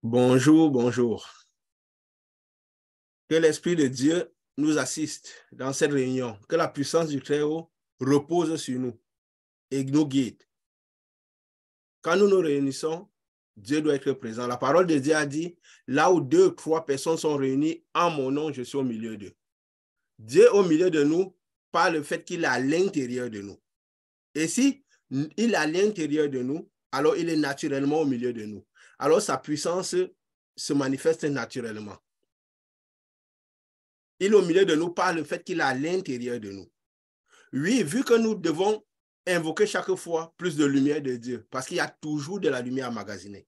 Bonjour, bonjour. Que l'Esprit de Dieu nous assiste dans cette réunion. Que la puissance du Très-Haut repose sur nous et nous guide. Quand nous nous réunissons, Dieu doit être présent. La parole de Dieu a dit, là où 2 ou 3 personnes sont réunies en mon nom, je suis au milieu d'eux. Dieu au milieu de nous par le fait qu'il est à l'intérieur de nous. Et si il est à l'intérieur de nous, alors il est naturellement au milieu de nous. Alors sa puissance se manifeste naturellement. Il est au milieu de nous par le fait qu'il est à l'intérieur de nous. Oui, vu que nous devons invoquer chaque fois plus de lumière de Dieu, parce qu'il y a toujours de la lumière emmagasinée.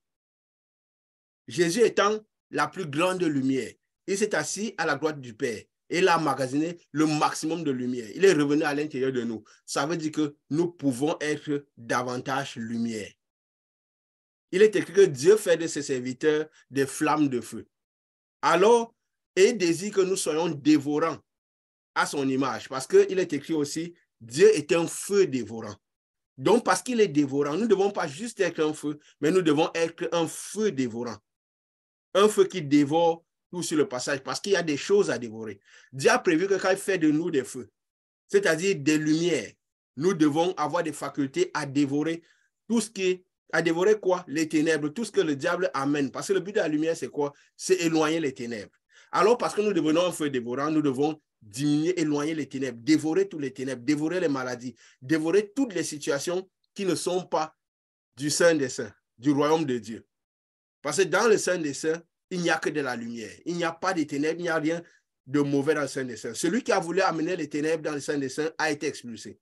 Jésus étant la plus grande lumière, il s'est assis à la droite du Père et il a emmagasiné le maximum de lumière. Il est revenu à l'intérieur de nous. Ça veut dire que nous pouvons être davantage lumière. Il est écrit que Dieu fait de ses serviteurs des flammes de feu. Alors, il désire que nous soyons dévorants à son image, parce qu'il est écrit aussi, Dieu est un feu dévorant. Donc, parce qu'il est dévorant, nous ne devons pas juste être un feu, mais nous devons être un feu dévorant. Un feu qui dévore tout sur le passage, parce qu'il y a des choses à dévorer. Dieu a prévu que quand il fait de nous des feux, c'est-à-dire des lumières, nous devons avoir des facultés à dévorer tout ce qui est, à dévorer quoi? Les ténèbres, tout ce que le diable amène. Parce que le but de la lumière, c'est quoi? C'est éloigner les ténèbres. Alors, parce que nous devenons un feu dévorant, nous devons diminuer, éloigner les ténèbres, dévorer tous les ténèbres, dévorer les maladies, dévorer toutes les situations qui ne sont pas du Saint des Saints, du royaume de Dieu. Parce que dans le Saint des Saints, il n'y a que de la lumière. Il n'y a pas de ténèbres, il n'y a rien de mauvais dans le Saint des Saints. Celui qui a voulu amener les ténèbres dans le Saint des Saints a été expulsé.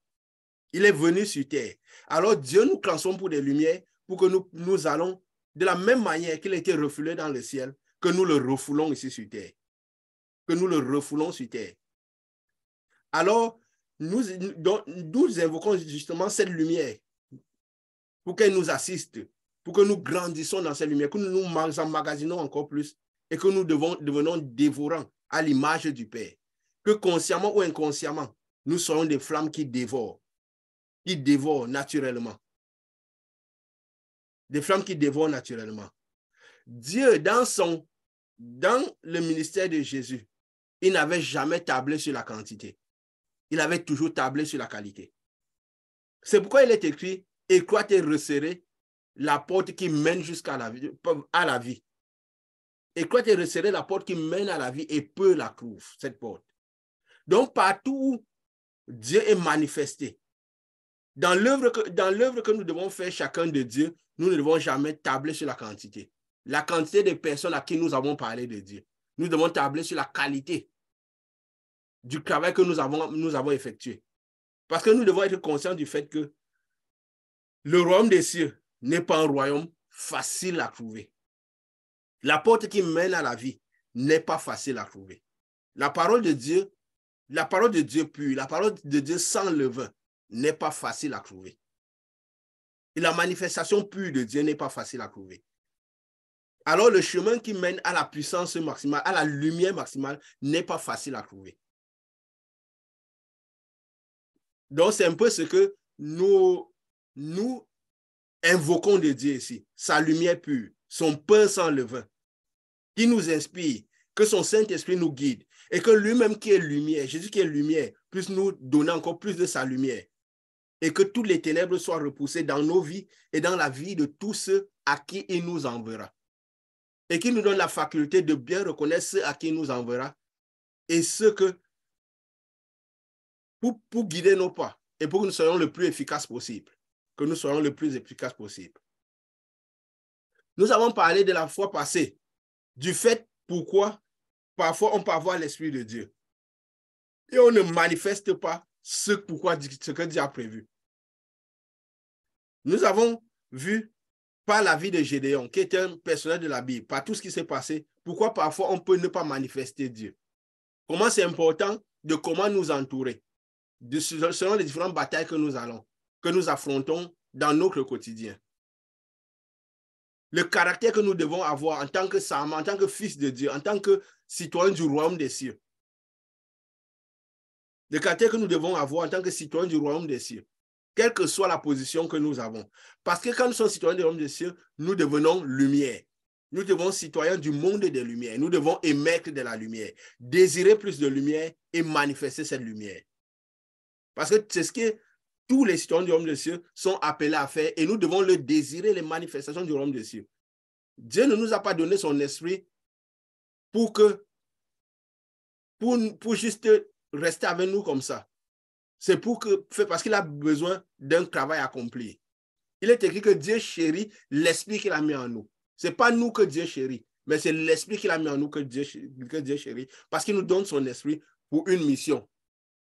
Il est venu sur terre. Alors Dieu nous transforme pour des lumières, pour que nous allons de la même manière qu'il a été refoulé dans le ciel, que nous le refoulons ici sur terre. Que nous le refoulons sur terre. Alors, nous invoquons justement cette lumière pour qu'elle nous assiste, pour que nous grandissons dans cette lumière, que nous nous emmagasinons encore plus et que nous devenons dévorants à l'image du Père. Que consciemment ou inconsciemment, nous soyons des flammes qui dévorent naturellement. Des flammes qui dévorent naturellement. Dieu, dans le ministère de Jésus, il n'avait jamais tablé sur la quantité. Il avait toujours tablé sur la qualité. C'est pourquoi il est écrit, étroite et resserrée, la porte qui mène jusqu'à la vie. Étroite et resserrée, la porte qui mène à la vie, et peu la trouve, cette porte. Donc, partout où Dieu est manifesté, dans l'œuvre que nous devons faire chacun de Dieu, nous ne devons jamais tabler sur la quantité. La quantité de personnes à qui nous avons parlé de Dieu. Nous devons tabler sur la qualité du travail que nous avons effectué. Parce que nous devons être conscients du fait que le royaume des cieux n'est pas un royaume facile à trouver. La porte qui mène à la vie n'est pas facile à trouver. La parole de Dieu pure, la parole de Dieu sans levain n'est pas facile à trouver. Et la manifestation pure de Dieu n'est pas facile à trouver. Alors le chemin qui mène à la puissance maximale, à la lumière maximale, n'est pas facile à trouver. Donc c'est un peu ce que nous invoquons de Dieu ici. Sa lumière pure, son pain sans levain, qui nous inspire, que son Saint-Esprit nous guide, et que lui-même qui est lumière, Jésus qui est lumière, puisse nous donner encore plus de sa lumière, et que toutes les ténèbres soient repoussées dans nos vies et dans la vie de tous ceux à qui il nous enverra. Et qu'il nous donne la faculté de bien reconnaître ceux à qui il nous enverra, et ceux que, pour guider nos pas, et pour que nous soyons le plus efficaces possible. Que nous soyons le plus efficaces possible. Nous avons parlé de la fois passée, du fait pourquoi parfois on peut avoir l'Esprit de Dieu. Et on ne manifeste pas ce que Dieu a prévu. Nous avons vu par la vie de Gédéon, qui est un personnage de la Bible, par tout ce qui s'est passé, pourquoi parfois on peut ne pas manifester Dieu. Comment c'est important de comment nous entourer, selon les différentes batailles que nous affrontons dans notre quotidien. Le caractère que nous devons avoir en tant que Sarma, en tant que fils de Dieu, en tant que citoyen du royaume des cieux. Le caractère que nous devons avoir en tant que citoyen du royaume des cieux, quelle que soit la position que nous avons. Parce que quand nous sommes citoyens du royaume des cieux, nous devenons lumière. Nous devons être citoyens du monde des lumières. Nous devons émettre de la lumière, désirer plus de lumière et manifester cette lumière. Parce que c'est ce que tous les citoyens du royaume des cieux sont appelés à faire et nous devons le désirer, les manifestations du royaume des cieux. Dieu ne nous a pas donné son esprit pour juste rester avec nous comme ça. C'est parce qu'il a besoin d'un travail accompli. Il est écrit que Dieu chérit l'esprit qu'il a mis en nous. Ce n'est pas nous que Dieu chérit, mais c'est l'esprit qu'il a mis en nous que Dieu chérit, parce qu'il nous donne son esprit pour une mission,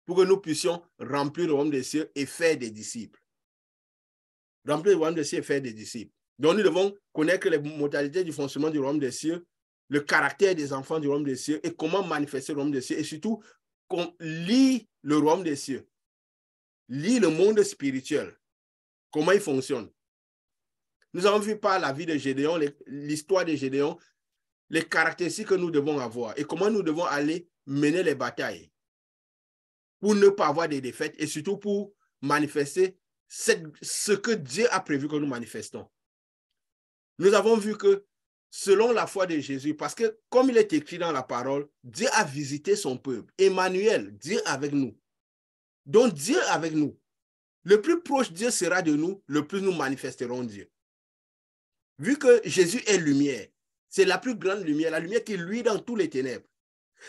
pour que nous puissions remplir le royaume des cieux et faire des disciples. Remplir le royaume des cieux et faire des disciples. Donc nous devons connaître les modalités du fonctionnement du royaume des cieux, le caractère des enfants du royaume des cieux et comment manifester le royaume des cieux, et surtout qu'on lit le royaume des cieux, lit le monde spirituel, comment il fonctionne. Nous avons vu par la vie de Gédéon, l'histoire de Gédéon, les caractéristiques que nous devons avoir et comment nous devons aller mener les batailles pour ne pas avoir des défaites et surtout pour manifester ce que Dieu a prévu que nous manifestons. Nous avons vu que selon la foi de Jésus, parce que comme il est écrit dans la parole, Dieu a visité son peuple. Emmanuel, Dieu avec nous. Donc Dieu avec nous. Le plus proche Dieu sera de nous, le plus nous manifesterons Dieu. Vu que Jésus est lumière, c'est la plus grande lumière, la lumière qui luit dans tous les ténèbres.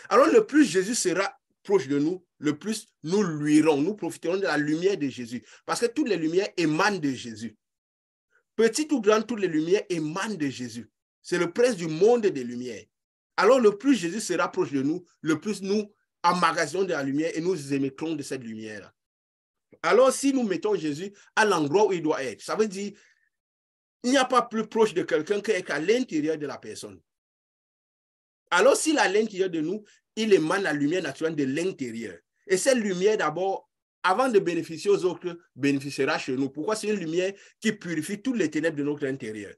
Alors le plus Jésus sera proche de nous, le plus nous luirons, nous profiterons de la lumière de Jésus. Parce que toutes les lumières émanent de Jésus. Petite ou grande, toutes les lumières émanent de Jésus. C'est le prince du monde des lumières. Alors le plus Jésus sera proche de nous, le plus nous emmagasinons de la lumière et nous émettrons de cette lumière-là. Alors si nous mettons Jésus à l'endroit où il doit être, ça veut dire il n'y a pas plus proche de quelqu'un qu'à l'intérieur de la personne. Alors s'il est à l'intérieur de nous, il émane la lumière naturelle de l'intérieur. Et cette lumière d'abord, avant de bénéficier aux autres, bénéficiera chez nous. Pourquoi? C'est une lumière qui purifie toutes les ténèbres de notre intérieur,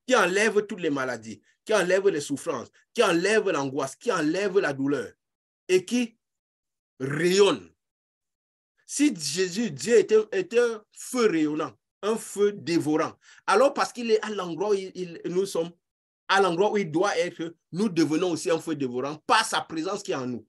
qui enlève toutes les maladies, qui enlève les souffrances, qui enlève l'angoisse, qui enlève la douleur et qui rayonne. Si Jésus, Dieu était un feu rayonnant, un feu dévorant, alors parce qu'il est à l'endroit où nous sommes, à l'endroit où il doit être, nous devenons aussi un feu dévorant par sa présence qui est en nous.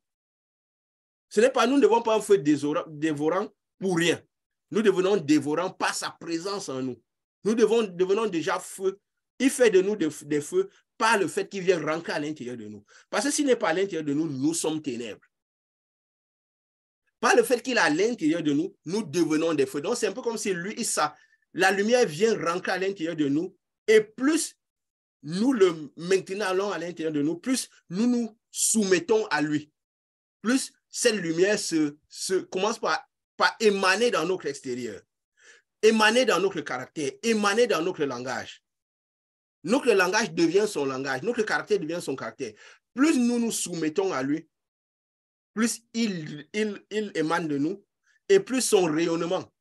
Ce n'est pas, nous ne devons pas un feu dévorant pour rien. Nous devenons dévorants par sa présence en nous. Nous devenons déjà feu. Il fait de nous des feux par le fait qu'il vient rentrer à l'intérieur de nous. Parce que s'il n'est pas à l'intérieur de nous, nous sommes ténèbres. Par le fait qu'il est à l'intérieur de nous, nous devenons des feux. Donc c'est un peu comme si lui, la lumière vient rentrer à l'intérieur de nous et plus nous le maintenons à l'intérieur de nous, plus nous nous soumettons à lui. Plus cette lumière commence par émaner dans notre extérieur, émaner dans notre caractère, émaner dans notre langage. Notre langage devient son langage, notre caractère devient son caractère. Plus nous nous soumettons à lui, plus il émane de nous et plus son rayonnement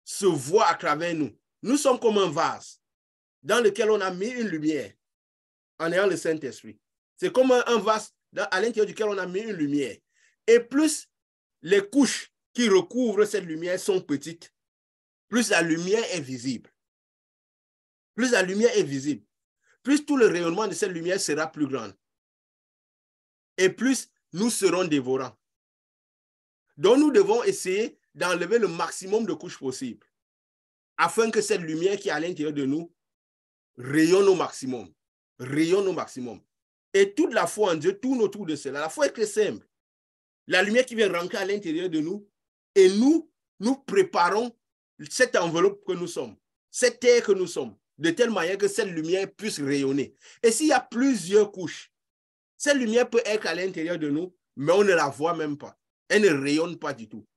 se voit à travers nous. Nous sommes comme un vase dans lequel on a mis une lumière en ayant le Saint-Esprit. C'est comme un vase à l'intérieur duquel on a mis une lumière. Et plus les couches qui recouvrent cette lumière sont petites, plus la lumière est visible. Plus la lumière est visible, plus tout le rayonnement de cette lumière sera plus grand. Et plus nous serons dévorants. Donc nous devons essayer d'enlever le maximum de couches possibles afin que cette lumière qui est à l'intérieur de nous rayonne au maximum. Rayonne au maximum. Et toute la foi en Dieu tourne autour de cela. La foi est très simple. La lumière qui vient rentrer à l'intérieur de nous et nous préparons cette enveloppe que nous sommes, cette terre que nous sommes, de telle manière que cette lumière puisse rayonner. Et s'il y a plusieurs couches, cette lumière peut être à l'intérieur de nous, mais on ne la voit même pas. Elle ne rayonne pas du tout.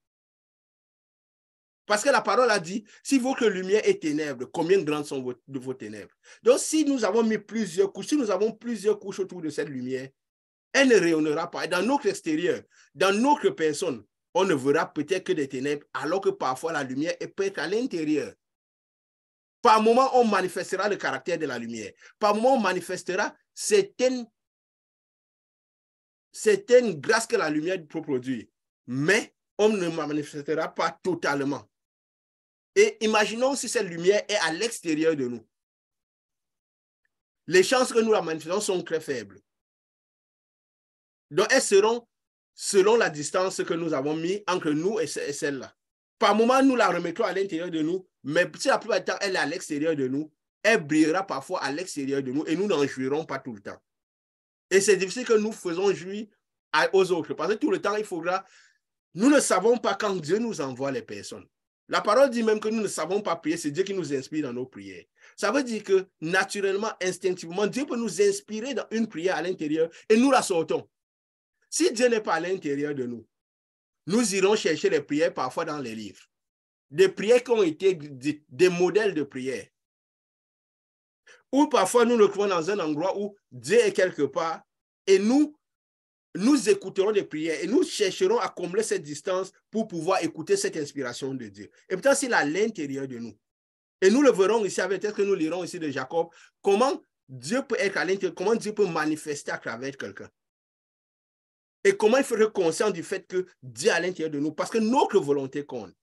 Parce que la parole a dit, si votre lumière est ténèbre, combien grandes sont vos ténèbres? Donc si nous avons mis plusieurs couches, si nous avons plusieurs couches autour de cette lumière, elle ne rayonnera pas. Et dans notre extérieur, dans notre personne, on ne verra peut-être que des ténèbres, alors que parfois la lumière peut être à l'intérieur. Par moment, on manifestera le caractère de la lumière. Par moment, on manifestera certaines grâces que la lumière peut produire. Mais on ne manifestera pas totalement. Et imaginons si cette lumière est à l'extérieur de nous. les chances que nous la manifestons sont très faibles. Donc, elles seront selon la distance que nous avons mis entre nous et celle-là. Par moment, nous la remettons à l'intérieur de nous, mais si la plupart du temps, elle est à l'extérieur de nous, elle brillera parfois à l'extérieur de nous et nous n'en jouirons pas tout le temps. Et c'est difficile que nous faisons jouir aux autres, parce que tout le temps, il faudra... Nous ne savons pas quand Dieu nous envoie les personnes. La parole dit même que nous ne savons pas prier, c'est Dieu qui nous inspire dans nos prières. Ça veut dire que naturellement, instinctivement, Dieu peut nous inspirer dans une prière à l'intérieur et nous la sortons. Si Dieu n'est pas à l'intérieur de nous, nous irons chercher les prières parfois dans les livres. Des prières qui ont été des modèles de prière. Ou parfois nous nous trouvons dans un endroit où Dieu est quelque part et nous écouterons des prières et nous chercherons à combler cette distance pour pouvoir écouter cette inspiration de Dieu. Et pourtant, c'est à l'intérieur de nous. Et nous le verrons ici, peut-être que nous lirons ici de Jacob, comment Dieu peut être à l'intérieur, comment Dieu peut manifester à travers quelqu'un. Et comment il faut être conscient du fait que Dieu est à l'intérieur de nous, parce que notre volonté compte,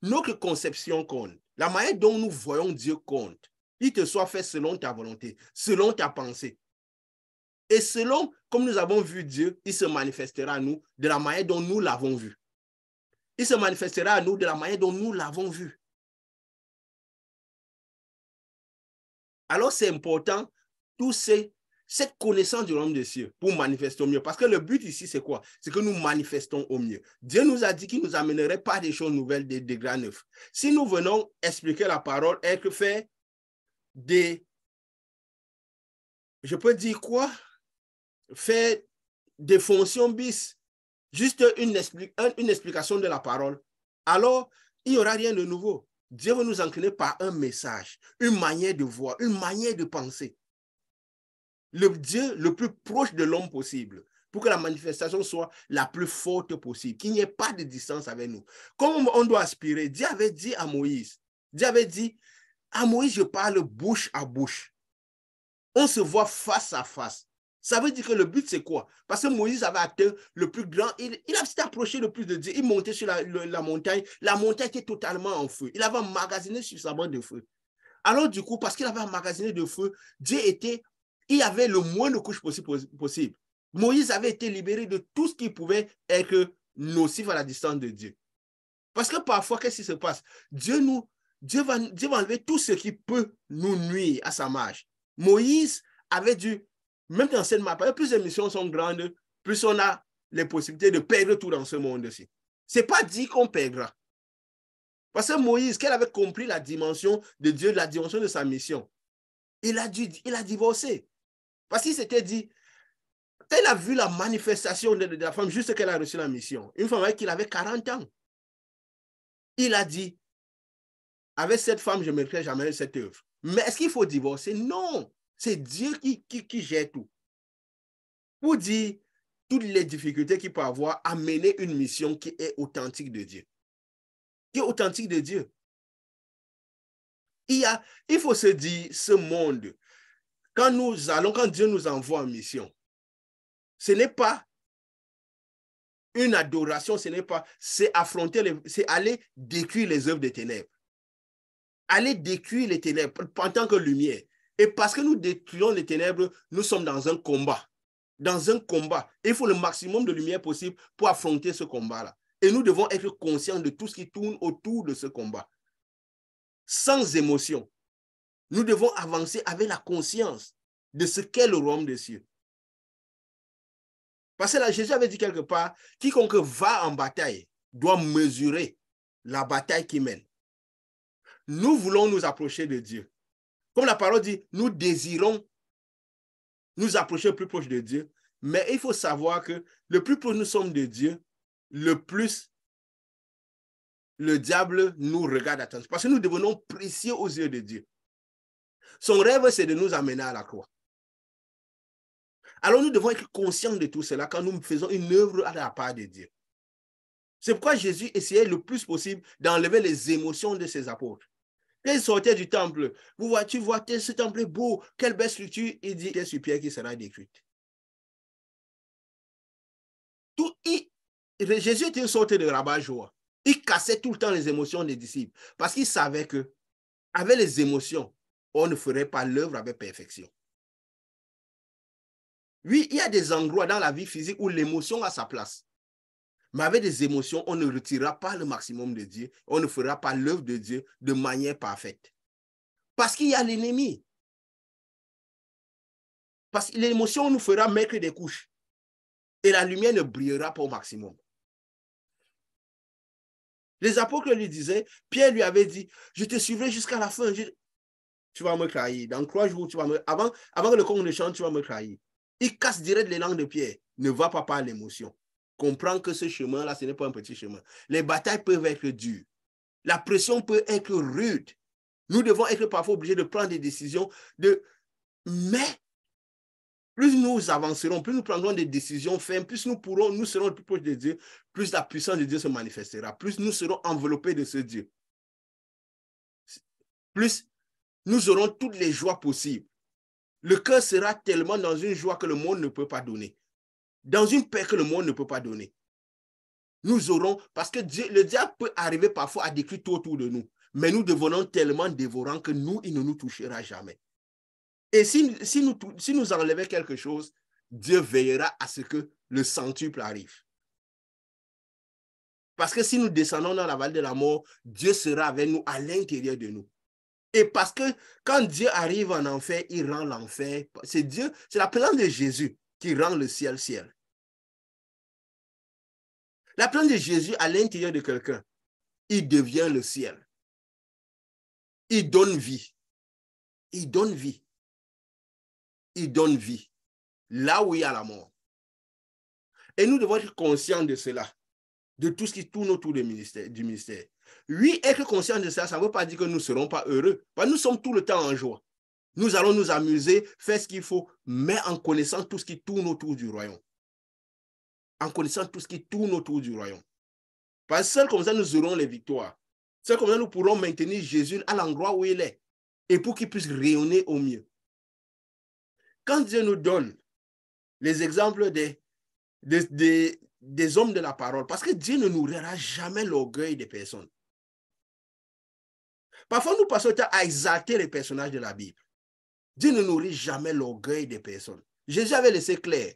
notre conception compte, la manière dont nous voyons Dieu compte. Il te soit fait selon ta volonté, selon ta pensée. Et selon, comme nous avons vu Dieu, il se manifestera à nous de la manière dont nous l'avons vu. Il se manifestera à nous de la manière dont nous l'avons vu. Alors c'est important, cette connaissance du royaume des cieux pour manifester au mieux. Parce que le but ici, c'est quoi? C'est que nous manifestons au mieux. Dieu nous a dit qu'il ne nous amènerait pas des choses nouvelles, des degrés neufs. Si nous venons expliquer la parole et que faire je peux dire quoi? Faire des fonctions bis, juste une explication de la parole, alors il n'y aura rien de nouveau. Dieu veut nous incliner par un message, une manière de voir, une manière de penser. Le Dieu le plus proche de l'homme possible, pour que la manifestation soit la plus forte possible, qu'il n'y ait pas de distance avec nous. Comme on doit aspirer, Dieu avait dit à Moïse, je parle bouche à bouche. On se voit face à face. Ça veut dire que le but, c'est quoi? Parce que Moïse avait atteint le plus grand, il s'est approché le plus de Dieu. Il montait sur la montagne. La montagne était totalement en feu. Il avait emmagasiné suffisamment de feu. Alors du coup, parce qu'il avait emmagasiné de feu, il avait le moins de couches possible. Moïse avait été libéré de tout ce qui pouvait être nocif à la distance de Dieu. Parce que parfois, qu'est-ce qui se passe? Dieu va enlever tout ce qui peut nous nuire à sa marche. Moïse avait dû, même dans cette map, plus les missions sont grandes, plus on a les possibilités de perdre tout dans ce monde-ci. Ce n'est pas dit qu'on perdra. Parce que Moïse, qu'elle avait compris la dimension de Dieu, la dimension de sa mission, il a divorcé. Parce qu'il s'était dit, elle a vu la manifestation de la femme juste qu'elle a reçu la mission. Une femme avec qui il avait 40 ans. Il a dit, avec cette femme, je ne mettrai jamais cette œuvre. Mais est-ce qu'il faut divorcer? Non. C'est Dieu qui gère tout. Pour dire toutes les difficultés qu'il peut avoir à mener une mission qui est authentique de Dieu. Qui est authentique de Dieu. Il faut se dire, ce monde, quand Dieu nous envoie en mission, ce n'est pas une adoration, c'est aller détruire les œuvres des ténèbres. Aller détruire les ténèbres en tant que lumière. Et parce que nous détruisons les ténèbres, nous sommes dans un combat. Dans un combat. Et il faut le maximum de lumière possible pour affronter ce combat-là. Et nous devons être conscients de tout ce qui tourne autour de ce combat. Sans émotion. Nous devons avancer avec la conscience de ce qu'est le royaume des cieux. Parce que là, Jésus avait dit quelque part, quiconque va en bataille doit mesurer la bataille qu'il mène. Nous voulons nous approcher de Dieu. Comme la parole dit, nous désirons nous approcher le plus proche de Dieu, mais il faut savoir que le plus proche nous sommes de Dieu, le plus le diable nous regarde attention. Parce que nous devenons précieux aux yeux de Dieu. Son rêve, c'est de nous amener à la croix. Alors nous devons être conscients de tout cela quand nous faisons une œuvre à la part de Dieu. C'est pourquoi Jésus essayait le plus possible d'enlever les émotions de ses apôtres. Quand il sortait du temple, tu vois, ce temple est beau, quelle belle structure, il dit, c'est sur pierre qui sera détruite. Jésus était une sorte de rabat-joie. Il cassait tout le temps les émotions des disciples parce qu'il savait que avec les émotions, on ne ferait pas l'œuvre avec perfection. Oui, il y a des endroits dans la vie physique où l'émotion a sa place. Mais avec des émotions, on ne retirera pas le maximum de Dieu. On ne fera pas l'œuvre de Dieu de manière parfaite. Parce qu'il y a l'ennemi. Parce que l'émotion nous fera mettre des couches. Et la lumière ne brillera pas au maximum. Les apôtres lui disaient, Pierre lui avait dit, je te suivrai jusqu'à la fin. Tu vas me trahir. Dans 3 jours, tu vas me... Avant que le con ne chante, tu vas me trahir. Il casse direct les langues de Pierre. Ne va pas par l'émotion. Comprends que ce chemin-là, ce n'est pas un petit chemin. Les batailles peuvent être dures. La pression peut être rude. Nous devons être parfois obligés de prendre des décisions. Mais plus nous avancerons, plus nous prendrons des décisions fermes, plus nous serons le plus proches de Dieu, plus la puissance de Dieu se manifestera, plus nous serons enveloppés de ce Dieu. Plus nous aurons toutes les joies possibles. Le cœur sera tellement dans une joie que le monde ne peut pas donner. Dans une paix que le monde ne peut pas donner. Nous aurons, parce que le diable peut arriver parfois à détruire tout autour de nous, mais nous devenons tellement dévorants que il ne nous touchera jamais. Et si nous enlevons quelque chose, Dieu veillera à ce que le centuple arrive. Parce que si nous descendons dans la vallée de la mort, Dieu sera avec nous à l'intérieur de nous. Et parce que quand Dieu arrive en enfer, il rend l'enfer. C'est la présence de Jésus qui rend le ciel ciel. La présence de Jésus à l'intérieur de quelqu'un, il devient le ciel. Il donne vie. Il donne vie. Il donne vie. Là où il y a la mort. Et nous devons être conscients de cela, de tout ce qui tourne autour du ministère. Oui, être conscient de ça, ça ne veut pas dire que nous ne serons pas heureux. Parce que nous sommes tout le temps en joie. Nous allons nous amuser, faire ce qu'il faut, mais en connaissant tout ce qui tourne autour du royaume. En connaissant tout ce qui tourne autour du royaume. Parce que seul comme ça, nous aurons les victoires. Seul comme ça, nous pourrons maintenir Jésus à l'endroit où il est. Et pour qu'il puisse rayonner au mieux. Quand Dieu nous donne les exemples des hommes de la parole, parce que Dieu ne nourrira jamais l'orgueil des personnes. Parfois, nous passons le temps à exalter les personnages de la Bible. Dieu ne nourrit jamais l'orgueil des personnes. Jésus avait laissé clair.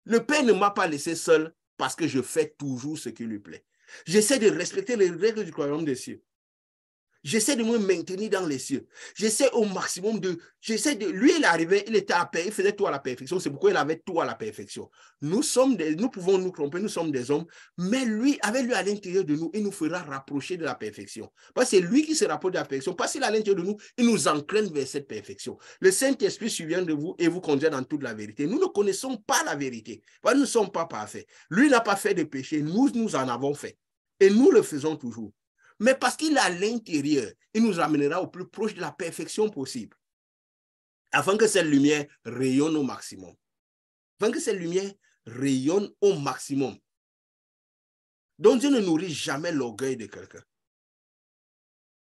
Le Père ne m'a pas laissé seul parce que je fais toujours ce qui lui plaît. J'essaie de respecter les règles du royaume des cieux. J'essaie de me maintenir dans les cieux. J'essaie au maximum de... Lui, il est arrivé, il était à paix, il faisait tout à la perfection. C'est pourquoi il avait tout à la perfection. Nous pouvons nous tromper, nous sommes des hommes, mais lui, avec lui à l'intérieur de nous, il nous fera rapprocher de la perfection. Parce que c'est lui qui se rapproche de la perfection. Parce qu'il est à l'intérieur de nous, il nous entraîne vers cette perfection. Le Saint-Esprit survient de vous et vous conduit dans toute la vérité. Nous ne connaissons pas la vérité. Parce que nous ne sommes pas parfaits. Lui n'a pas fait de péché, nous en avons fait. Et nous le faisons toujours. Mais parce qu'il est à l'intérieur, il nous ramènera au plus proche de la perfection possible. Afin que cette lumière rayonne au maximum. Afin que cette lumière rayonne au maximum. Donc Dieu ne nourrit jamais l'orgueil de quelqu'un.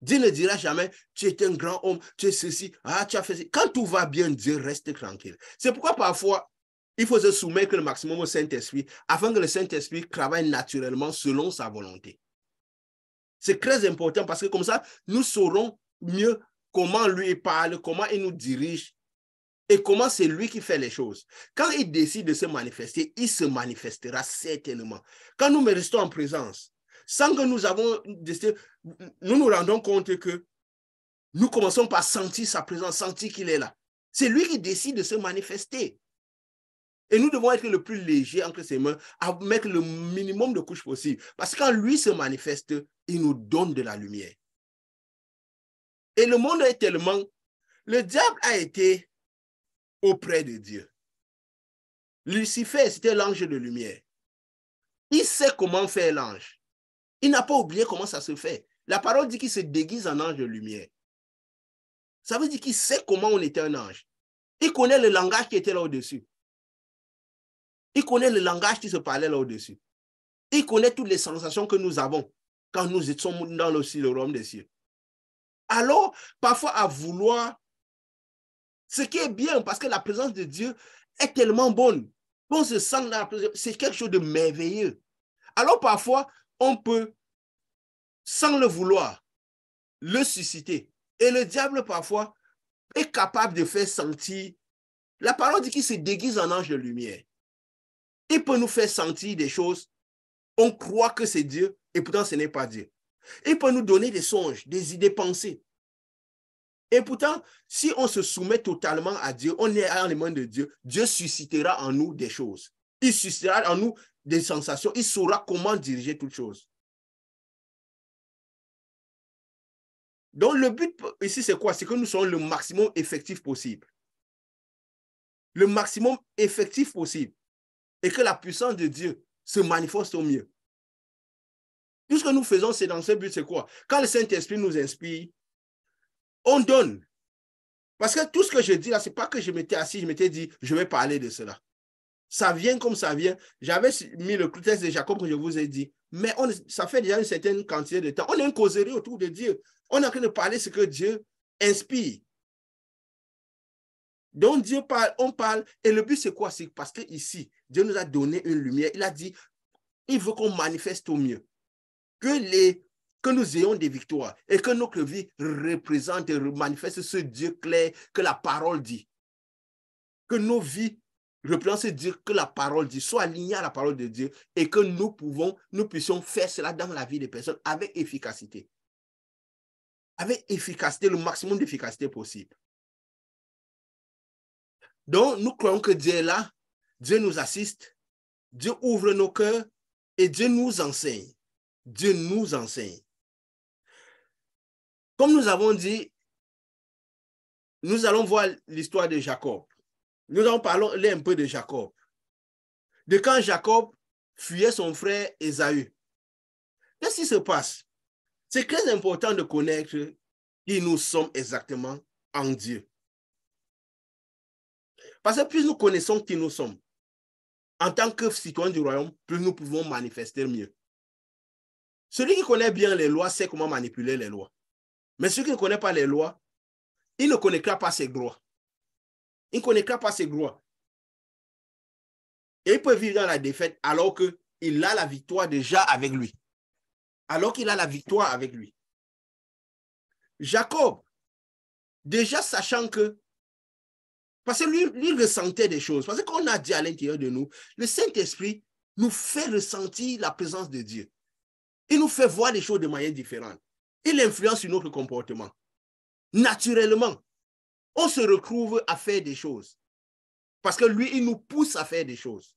Dieu ne dira jamais, tu es un grand homme, tu es ceci, tu as fait ceci. Quand tout va bien, Dieu reste tranquille. C'est pourquoi parfois, il faut se soumettre le maximum au Saint-Esprit afin que le Saint-Esprit travaille naturellement selon sa volonté. C'est très important parce que comme ça, nous saurons mieux comment lui parle, comment il nous dirige et comment c'est lui qui fait les choses. Quand il décide de se manifester, il se manifestera certainement. Quand nous restons en présence, sans que nous avons décidé, nous nous rendons compte que nous commençons par sentir sa présence, sentir qu'il est là. C'est lui qui décide de se manifester. Et nous devons être le plus léger entre ses mains, à mettre le minimum de couches possible. Parce que quand lui se manifeste, il nous donne de la lumière. Et le monde est tellement... Le diable a été auprès de Dieu. Lucifer, c'était l'ange de lumière. Il sait comment faire l'ange. Il n'a pas oublié comment ça se fait. La parole dit qu'il se déguise en ange de lumière. Ça veut dire qu'il sait comment on était un ange. Il connaît le langage qui était là au-dessus. Il connaît le langage qui se parlait là au-dessus. Il connaît toutes les sensations que nous avons quand nous sommes dans le royaume des cieux. Alors, parfois à vouloir, ce qui est bien, parce que la présence de Dieu est tellement bonne. On se sent dans la présence, c'est quelque chose de merveilleux. Alors parfois, on peut, sans le vouloir, le susciter. Et le diable, parfois, est capable de faire sentir La parole dit qu'il se déguise en ange de lumière. Il peut nous faire sentir des choses. On croit que c'est Dieu et pourtant ce n'est pas Dieu. Il peut nous donner des songes, des idées pensées. Et pourtant, si on se soumet totalement à Dieu, on est dans les mains de Dieu, Dieu suscitera en nous des choses. Il suscitera en nous des sensations. Il saura comment diriger toutes choses. Donc, le but ici, c'est quoi? C'est que nous soyons le maximum effectif possible. Le maximum effectif possible. Et que la puissance de Dieu se manifeste au mieux. Tout ce que nous faisons, c'est dans ce but, c'est quoi? Quand le Saint-Esprit nous inspire, on donne. Parce que tout ce que je dis là, ce n'est pas que je m'étais assis, je m'étais dit, je vais parler de cela. Ça vient comme ça vient. J'avais mis le texte de Jacob que je vous ai dit, mais ça fait déjà une certaine quantité de temps. On a une causerie autour de Dieu. On est en train de parler ce que Dieu inspire. Donc Dieu parle, on parle, et le but c'est quoi? C'est parce que ici, Dieu nous a donné une lumière. Il a dit, il veut qu'on manifeste au mieux. Que nous ayons des victoires et que notre vie représente et manifeste ce Dieu clair que la parole dit. Que nos vies représentent ce Dieu que la parole dit, soit alignées à la parole de Dieu et que nous puissions faire cela dans la vie des personnes avec efficacité. Avec efficacité, le maximum d'efficacité possible. Donc, nous croyons que Dieu est là, Dieu nous assiste, Dieu ouvre nos cœurs et Dieu nous enseigne. Dieu nous enseigne. Comme nous avons dit, nous allons voir l'histoire de Jacob. Nous allons parler un peu de Jacob. De quand Jacob fuyait son frère Ésaü. Qu'est-ce qui se passe? C'est très important de connaître qui nous sommes exactement en Dieu. Parce que plus nous connaissons qui nous sommes, en tant que citoyens du royaume, plus nous pouvons manifester mieux. Celui qui connaît bien les lois sait comment manipuler les lois. Mais celui qui ne connaît pas les lois, il ne connaîtra pas ses droits. Il ne connaîtra pas ses droits. Et il peut vivre dans la défaite alors qu'il a la victoire déjà avec lui. Alors qu'il a la victoire avec lui. Jacob, déjà sachant que, parce que lui ressentait des choses, parce qu'on a dit à l'intérieur de nous, le Saint-Esprit nous fait ressentir la présence de Dieu. Il nous fait voir les choses de manière différente. Il influence sur notre comportement. Naturellement, on se retrouve à faire des choses. Parce que lui, il nous pousse à faire des choses.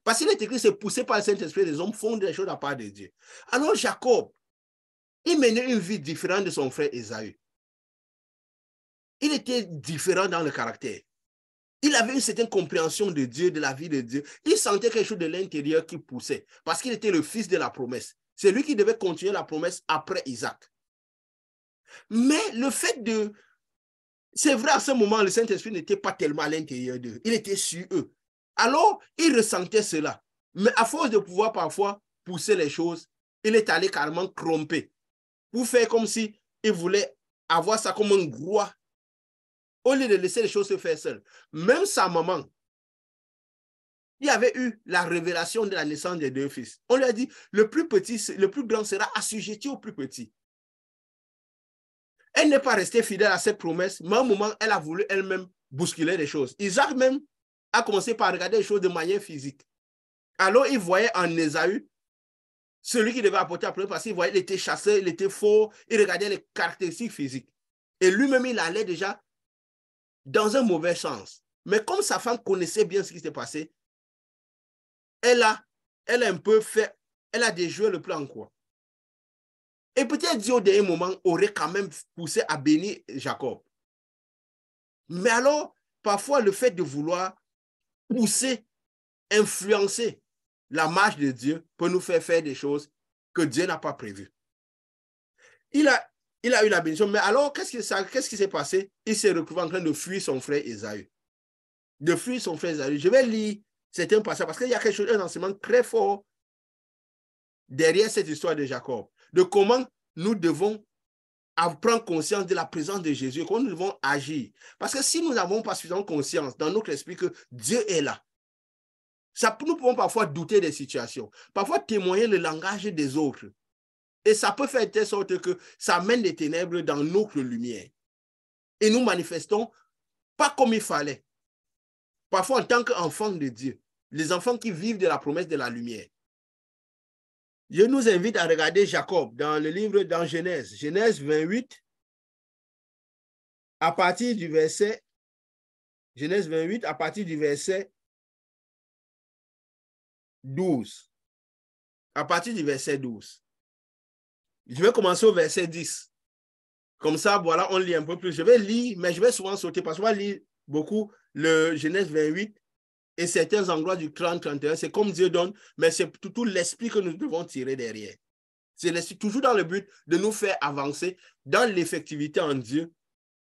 Parce qu'il est écrit, c'est poussé par le Saint-Esprit, les hommes font des choses à part de Dieu. Alors Jacob, il menait une vie différente de son frère Ésaü. Il était différent dans le caractère. Il avait une certaine compréhension de Dieu, de la vie de Dieu. Il sentait quelque chose de l'intérieur qui poussait, parce qu'il était le fils de la promesse. C'est lui qui devait continuer la promesse après Isaac. Mais le fait de... C'est vrai, à ce moment, le Saint-Esprit n'était pas tellement à l'intérieur d'eux. Il était sur eux. Alors, il ressentait cela. Mais à force de pouvoir parfois pousser les choses, il est allé carrément tromper. Pour faire comme si il voulait avoir ça comme un droit, au lieu de laisser les choses se faire seules. Même sa maman, il avait eu la révélation de la naissance des deux fils. On lui a dit, le plus grand sera assujetti au plus petit. Elle n'est pas restée fidèle à cette promesse, mais à un moment, elle a voulu elle-même bousculer les choses. Isaac même a commencé par regarder les choses de manière physique. Alors, il voyait en Ésaü celui qui devait apporter la promesse parce qu'il voyait qu'il était chasseur, il était fort, il regardait les caractéristiques physiques. Et lui-même, il allait déjà dans un mauvais sens. Mais comme sa femme connaissait bien ce qui s'est passé, elle a un peu fait, elle a déjoué le plan, quoi. Et peut-être Dieu, au dernier moment, aurait quand même poussé à bénir Jacob. Mais alors, parfois, le fait de vouloir pousser, influencer la marche de Dieu peut nous faire des choses que Dieu n'a pas prévues. Il a eu la bénédiction, mais alors, qu'est-ce qui s'est passé? Il s'est retrouvé en train de fuir son frère Ésaü. De fuir son frère Ésaü. Je vais lire certains passages parce qu'il y a quelque chose, un enseignement très fort derrière cette histoire de Jacob, de comment nous devons prendre conscience de la présence de Jésus et comment nous devons agir. Parce que si nous n'avons pas suffisamment conscience dans notre esprit que Dieu est là, nous pouvons parfois douter des situations, parfois témoigner le langage des autres. Et ça peut faire de telle sorte que ça amène des ténèbres dans notre lumière. Et nous manifestons pas comme il fallait. Parfois, en tant qu'enfant de Dieu, les enfants qui vivent de la promesse de la lumière. Je nous invite à regarder Jacob dans le livre dans Genèse, Genèse 28, à partir du verset, Genèse 28, à partir du verset 12. À partir du verset 12. Je vais commencer au verset 10. Comme ça, voilà, on lit un peu plus. Je vais lire, mais je vais souvent sauter parce qu'on va lire beaucoup le Genèse 28 et certains endroits du 30-31. C'est comme Dieu donne, mais c'est tout l'esprit que nous devons tirer derrière. C'est l'esprit toujours dans le but de nous faire avancer dans l'effectivité en Dieu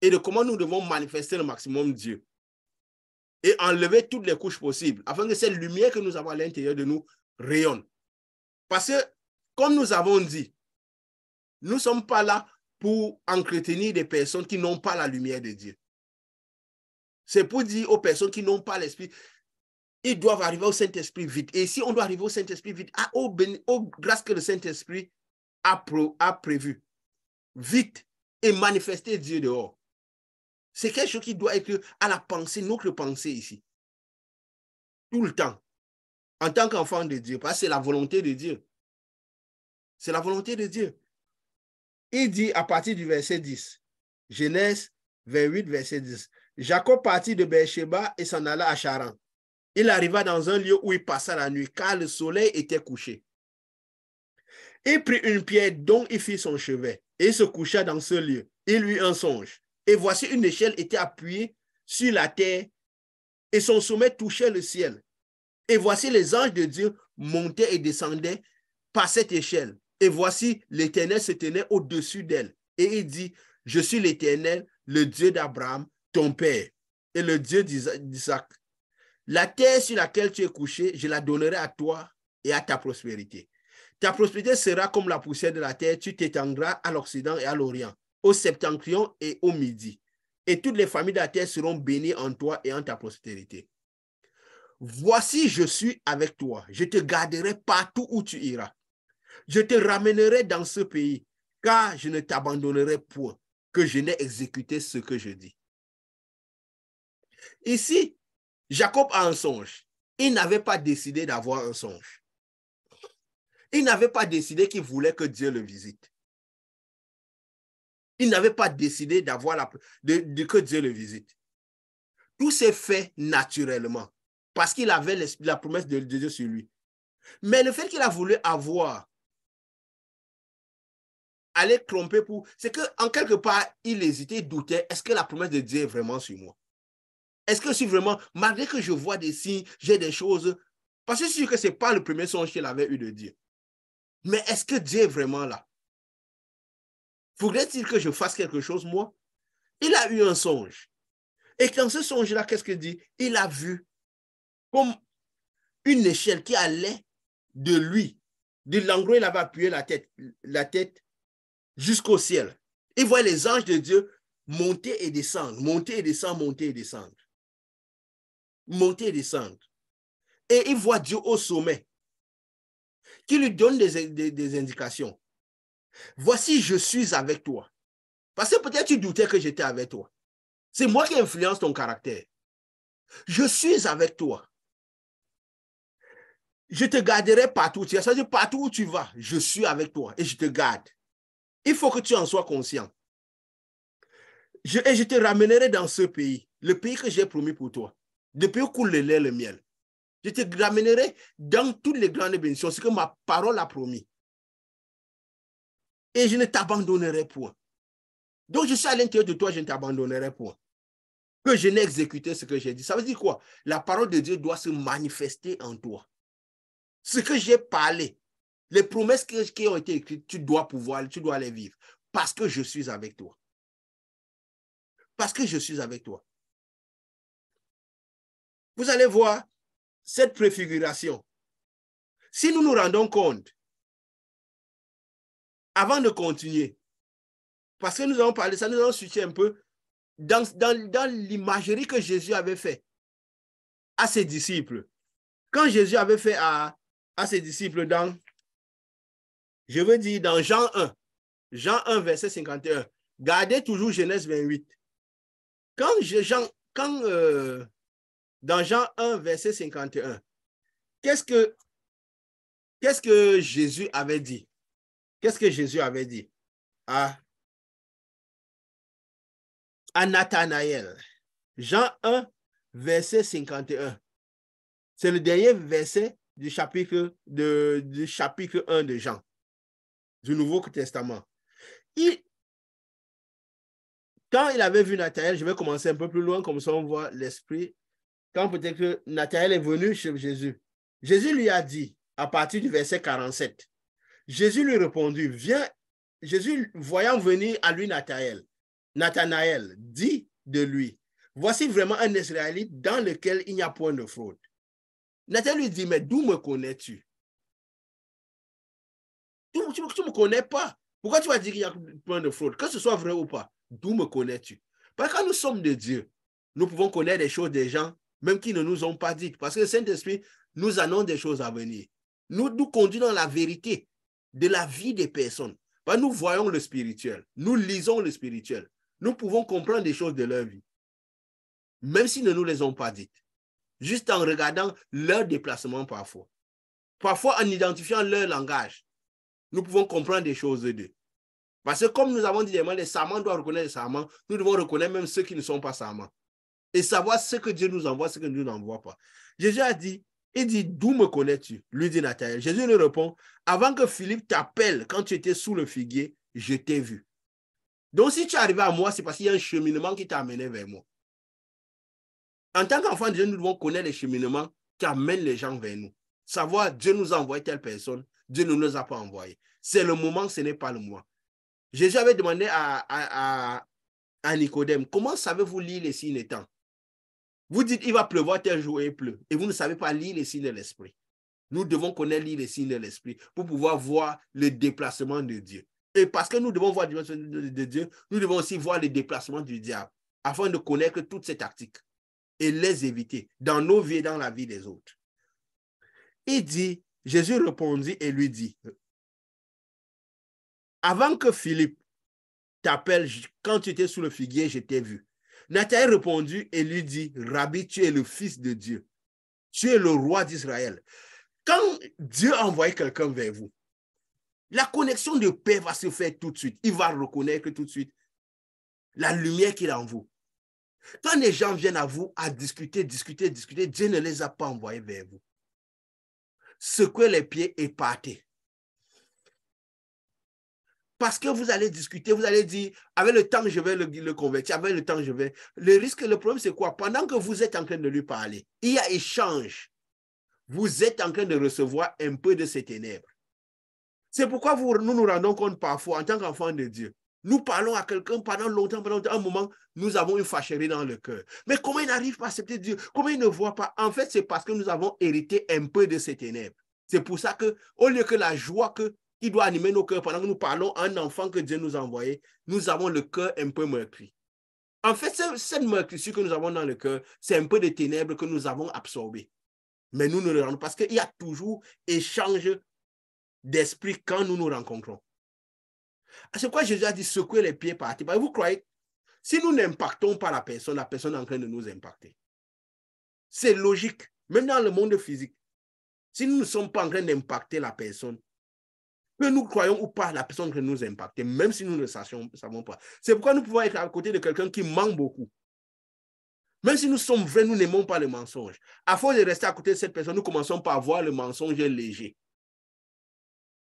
et de comment nous devons manifester le maximum Dieu. Et enlever toutes les couches possibles afin que cette lumière que nous avons à l'intérieur de nous rayonne. Parce que, comme nous avons dit, nous ne sommes pas là pour entretenir des personnes qui n'ont pas la lumière de Dieu. C'est pour dire aux personnes qui n'ont pas l'esprit, ils doivent arriver au Saint-Esprit vite. Et si on doit arriver au Saint-Esprit vite, aux grâces que le Saint-Esprit a prévu, vite, et manifester Dieu dehors. C'est quelque chose qui doit être à la pensée, notre pensée ici. Tout le temps. En tant qu'enfant de Dieu, parce que c'est la volonté de Dieu. C'est la volonté de Dieu. Il dit à partir du verset 10, Genèse 28, verset 10, Jacob partit de Beersheba et s'en alla à Charan. Il arriva dans un lieu où il passa la nuit, car le soleil était couché. Il prit une pierre dont il fit son chevet, et il se coucha dans ce lieu. Il eut un songe. Et voici une échelle était appuyée sur la terre, et son sommet touchait le ciel. Et voici les anges de Dieu montaient et descendaient par cette échelle. Et voici l'Éternel se tenait au-dessus d'elle. Et il dit, je suis l'Éternel, le Dieu d'Abraham, ton père, et le Dieu d'Isaac. La terre sur laquelle tu es couché, je la donnerai à toi et à ta prospérité. Ta prospérité sera comme la poussière de la terre, tu t'étendras à l'Occident et à l'Orient, au septentrion et au midi. Et toutes les familles de la terre seront bénies en toi et en ta prospérité. Voici, je suis avec toi. Je te garderai partout où tu iras. Je te ramènerai dans ce pays, car je ne t'abandonnerai point, que je n'ai exécuté ce que je dis. Ici, Jacob a un songe. Il n'avait pas décidé d'avoir un songe. Il n'avait pas décidé qu'il voulait que Dieu le visite. Il n'avait pas décidé d'avoir que Dieu le visite. Tout s'est fait naturellement parce qu'il avait la promesse de Dieu sur lui. Mais le fait qu'il a voulu aller tromper c'est qu'en quelque part, il hésitait, il doutait, est-ce que la promesse de Dieu est vraiment sur moi? Est-ce que je suis vraiment, malgré que je vois des signes, j'ai des choses, parce que je suis sûr que ce n'est pas le premier songe qu'il avait eu de Dieu. Mais est-ce que Dieu est vraiment là? Faudrait-il que je fasse quelque chose, moi? Il a eu un songe. Et dans ce songe-là, qu'est-ce qu'il dit? Il a vu comme une échelle qui allait de lui, de l'endroit où il avait appuyé la tête jusqu'au ciel. Il voit les anges de Dieu monter et descendre, monter et descendre, monter et descendre. Monter et descendre. Et il voit Dieu au sommet, qui lui donne des indications. Voici, je suis avec toi. Parce que peut-être tu doutais que j'étais avec toi. C'est moi qui influence ton caractère. Je suis avec toi. Je te garderai partout. C'est-à-dire partout où tu vas, je suis avec toi et je te garde. Il faut que tu en sois conscient. Et je te ramènerai dans ce pays, le pays que j'ai promis pour toi. Le pays où coule le lait et le miel. Je te ramènerai dans toutes les grandes bénédictions, ce que ma parole a promis. Et je ne t'abandonnerai point. Donc je suis à l'intérieur de toi, je ne t'abandonnerai point. Que je n'ai exécuté ce que j'ai dit. Ça veut dire quoi? La parole de Dieu doit se manifester en toi. Ce que j'ai parlé, les promesses qui ont été écrites, tu dois les vivre. Parce que je suis avec toi. Parce que je suis avec toi. Vous allez voir cette préfiguration. Si nous nous rendons compte, avant de continuer, parce que nous avons parlé, ça nous avons switché un peu dans l'imagerie que Jésus avait fait à ses disciples. Quand Jésus avait fait à ses disciples dans Jean 1, verset 51, gardez toujours Genèse 28. Quand dans Jean 1, verset 51, qu'est-ce que Jésus avait dit? Qu'est-ce que Jésus avait dit à Nathanaël? Jean 1, verset 51. C'est le dernier verset du chapitre 1 de Jean, du Nouveau Testament. Quand il avait vu Nathanaël, je vais commencer un peu plus loin, comme ça on voit l'esprit. Quand peut-être que Nathanaël est venu chez Jésus, Jésus lui a dit, à partir du verset 47, Jésus lui répondit, viens, Jésus, voyant venir à lui Nathanaël dit de lui, voici vraiment un Israélite dans lequel il n'y a point de fraude. Nathanaël lui dit, mais d'où me connais-tu? Tu ne me connais pas. Pourquoi tu vas dire qu'il y a point de fraude? Que ce soit vrai ou pas, d'où me connais-tu? Parce que quand nous sommes de Dieu, nous pouvons connaître des choses des gens, même qui ne nous ont pas dites. Parce que le Saint-Esprit nous annonce des choses à venir. Nous conduit dans la vérité de la vie des personnes. Parce que nous voyons le spirituel. Nous lisons le spirituel. Nous pouvons comprendre des choses de leur vie. Même s'ils ne nous les ont pas dites. Juste en regardant leur déplacement parfois. Parfois en identifiant leur langage. Nous pouvons comprendre des choses d'eux. Parce que comme nous avons dit, les serments doivent reconnaître les serments, nous devons reconnaître même ceux qui ne sont pas serments. Et savoir ce que Dieu nous envoie, ce que Dieu n'envoie pas. Jésus a dit, il dit, d'où me connais-tu? Lui dit Nathanaël. Jésus lui répond, avant que Philippe t'appelle quand tu étais sous le figuier, je t'ai vu. Donc si tu es arrivé à moi, c'est parce qu'il y a un cheminement qui t'a amené vers moi. En tant qu'enfant de Dieu, nous devons connaître les cheminements qui amènent les gens vers nous. Savoir, Dieu nous a envoyé telle personne, Dieu ne nous a pas envoyé. C'est le moment, ce n'est pas le moment. Jésus avait demandé à Nicodème, comment savez-vous lire les signes des temps? Vous dites, il va pleuvoir tel jour et il pleut. Et vous ne savez pas lire les signes de l'esprit. Nous devons connaître lire les signes de l'esprit pour pouvoir voir le déplacement de Dieu. Et parce que nous devons voir le déplacement de Dieu, nous devons aussi voir le déplacement du diable afin de connaître toutes ces tactiques et les éviter dans nos vies et dans la vie des autres. Il dit, Jésus répondit et lui dit, avant que Philippe t'appelle, quand tu étais sous le figuier, je t'ai vu. Nathanaël répondit et lui dit, Rabbi, tu es le Fils de Dieu. Tu es le roi d'Israël. Quand Dieu a envoyé quelqu'un vers vous, la connexion de paix va se faire tout de suite. Il va reconnaître tout de suite la lumière qu'il a en vous. Quand les gens viennent à vous à discuter, Dieu ne les a pas envoyés vers vous. Secouez les pieds et partez. Parce que vous allez discuter, vous allez dire, avec le temps, je vais le convertir, avec le temps, je vais. Le problème, c'est quoi? Pendant que vous êtes en train de lui parler, il y a échange. Vous êtes en train de recevoir un peu de ces ténèbres. C'est pourquoi nous nous rendons compte parfois, en tant qu'enfants de Dieu, nous parlons à quelqu'un pendant longtemps, un moment, nous avons une fâcherie dans le cœur. Mais comment il n'arrive pas à accepter Dieu? Comment il ne voit pas? En fait, c'est parce que nous avons hérité un peu de ces ténèbres. C'est pour ça qu'au lieu que la joie qui doit animer nos cœurs pendant que nous parlons à un enfant que Dieu nous a envoyé, nous avons le cœur un peu meurtri. En fait, cette meurtrissure que nous avons dans le cœur, c'est un peu de ténèbres que nous avons absorbées. Mais nous ne le rendons pas parce qu'il y a toujours échange d'esprit quand nous nous rencontrons. C'est pourquoi Jésus a dit secouer les pieds par terre. Vous croyez, si nous n'impactons pas la personne est en train de nous impacter. C'est logique, même dans le monde physique. Si nous ne sommes pas en train d'impacter la personne, que nous croyons ou pas, la personne qui nous impacte, même si nous ne savons pas. C'est pourquoi nous pouvons être à côté de quelqu'un qui ment beaucoup. Même si nous sommes vrais, nous n'aimons pas le mensonge. À force de rester à côté de cette personne, nous commençons par voir le mensonge léger.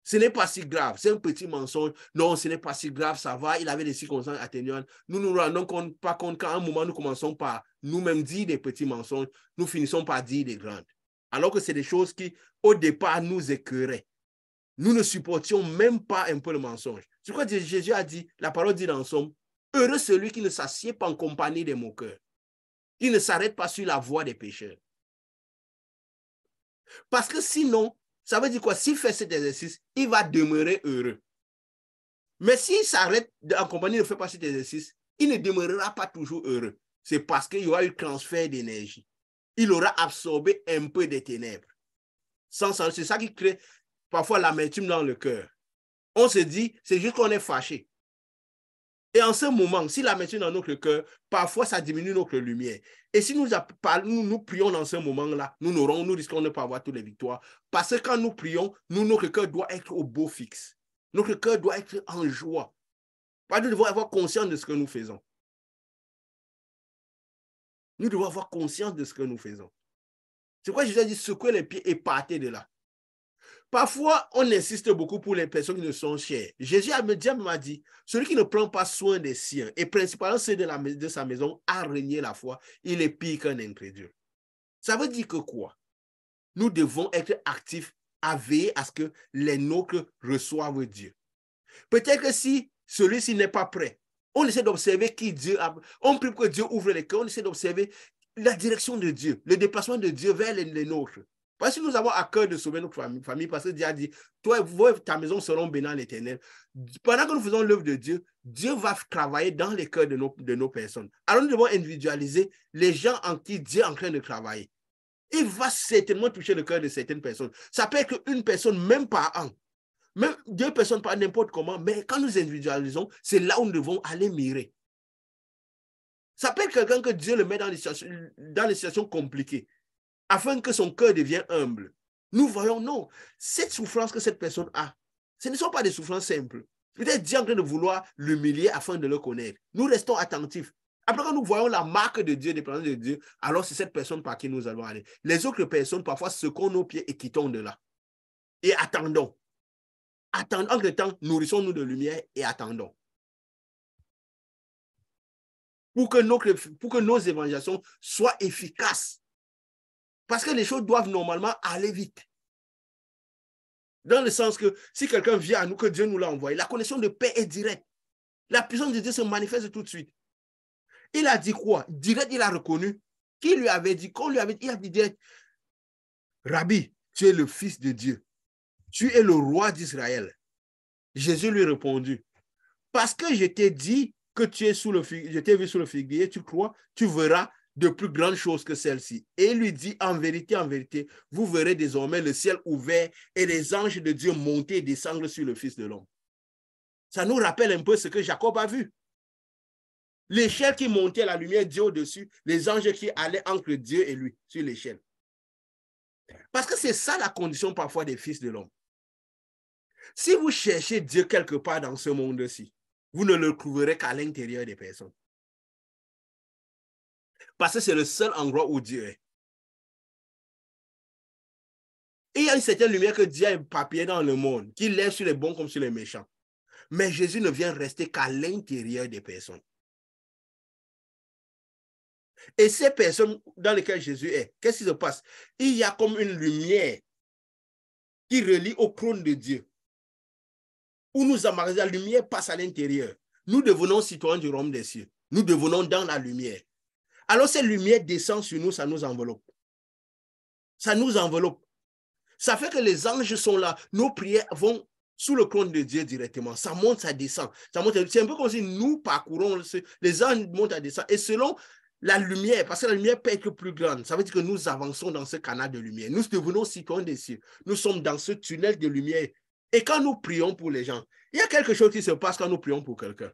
Ce n'est pas si grave, c'est un petit mensonge. Non, ce n'est pas si grave, ça va, il avait des circonstances atténuantes. Nous ne nous rendons pas compte qu'à un moment, nous commençons par nous-mêmes dire des petits mensonges, nous finissons par dire des grandes. Alors que c'est des choses qui, au départ, nous écœuraient. Nous ne supportions même pas un peu le mensonge. C'est pourquoi Jésus a dit, la parole dit dans Somme, heureux celui qui ne s'assied pas en compagnie des moqueurs, qui ne s'arrête pas sur la voie des pécheurs. Parce que sinon, ça veut dire quoi? S'il fait cet exercice, il va demeurer heureux. Mais s'il s'arrête en compagnie, ne fait pas cet exercice, il ne demeurera pas toujours heureux. C'est parce qu'il y aura eu transfert d'énergie. Il aura absorbé un peu des ténèbres. C'est ça qui crée parfois l'amertume dans le cœur. On se dit, c'est juste qu'on est fâché. Et en ce moment, si la maintient dans notre cœur, parfois ça diminue notre lumière. Et si nous prions dans ce moment-là, nous risquons de ne pas avoir toutes les victoires. Parce que quand nous prions, notre cœur doit être au beau fixe. Notre cœur doit être en joie. Nous devons avoir conscience de ce que nous faisons. Nous devons avoir conscience de ce que nous faisons. C'est pourquoi Jésus a dit secouez les pieds et partez de là. Parfois, on insiste beaucoup pour les personnes qui ne sont chères. Jésus m'a dit, celui qui ne prend pas soin des siens, et principalement ceux de sa maison, a régné la foi, il est pire qu'un incrédule. Ça veut dire que quoi? Nous devons être actifs à veiller à ce que les nôtres reçoivent Dieu. Peut-être que si celui-ci n'est pas prêt, on essaie d'observer qui Dieu a. On prie que Dieu ouvre les cœurs, on essaie d'observer la direction de Dieu, le déplacement de Dieu vers les nôtres. Parce que nous avons à cœur de sauver notre famille, parce que Dieu a dit, toi et ta maison seront bénis à l'Éternel. Pendant que nous faisons l'œuvre de Dieu, Dieu va travailler dans les cœurs de nos personnes. Alors nous devons individualiser les gens en qui Dieu est en train de travailler. Il va certainement toucher le cœur de certaines personnes. Ça peut être une personne, même par an. Même 2 personnes, pas n'importe comment, mais quand nous individualisons, c'est là où nous devons aller mirer. Ça peut être quelqu'un que Dieu le met dans les situations compliquées, afin que son cœur devienne humble. Nous voyons, non, cette souffrance que cette personne a, ce ne sont pas des souffrances simples. Peut-être Dieu est en train de vouloir l'humilier afin de le connaître. Nous restons attentifs. Après, quand nous voyons la marque de Dieu, des présence de Dieu, alors c'est cette personne par qui nous allons aller. Les autres personnes, parfois, secouons nos pieds et quittons de là. Et attendons. Entre temps, nourrissons-nous de lumière et attendons. Pour que nos évangélisations soient efficaces. Parce que les choses doivent normalement aller vite. Dans le sens que si quelqu'un vient à nous, que Dieu nous l'a envoyé, la connexion de paix est directe. La puissance de Dieu se manifeste tout de suite. Il a dit quoi? Direct, il a reconnu. Qui lui avait dit? Qu'on lui avait dit, il a dit direct, Rabbi, tu es le Fils de Dieu. Tu es le roi d'Israël. Jésus lui répondit, parce que je t'ai dit que tu es je t'ai vu sous le figuier, tu crois, tu verras de plus grandes choses que celles-ci. Et il lui dit, en vérité, vous verrez désormais le ciel ouvert et les anges de Dieu monter et descendre sur le Fils de l'homme. Ça nous rappelle un peu ce que Jacob a vu. L'échelle qui montait, la lumière Dieu au-dessus, les anges qui allaient entre Dieu et lui sur l'échelle. Parce que c'est ça la condition parfois des fils de l'homme. Si vous cherchez Dieu quelque part dans ce monde-ci, vous ne le trouverez qu'à l'intérieur des personnes. Parce que c'est le seul endroit où Dieu est. Et il y a une certaine lumière que Dieu a éparpillée dans le monde, qui lève sur les bons comme sur les méchants. Mais Jésus ne vient rester qu'à l'intérieur des personnes. Et ces personnes dans lesquelles Jésus est, qu'est-ce qui se passe? Il y a comme une lumière qui relie au trône de Dieu. Où nous emmagasons, la lumière passe à l'intérieur. Nous devenons citoyens du royaume des cieux. Nous devenons dans la lumière. Alors cette lumière descend sur nous, ça nous enveloppe. Ça nous enveloppe. Ça fait que les anges sont là. Nos prières vont sous le trône de Dieu directement. Ça monte, ça descend. C'est un peu comme si nous parcourons, les anges montent, à descendre. Et selon la lumière, parce que la lumière peut être plus grande, ça veut dire que nous avançons dans ce canal de lumière. Nous devenons citoyens des cieux. Nous sommes dans ce tunnel de lumière. Et quand nous prions pour les gens, il y a quelque chose qui se passe quand nous prions pour quelqu'un.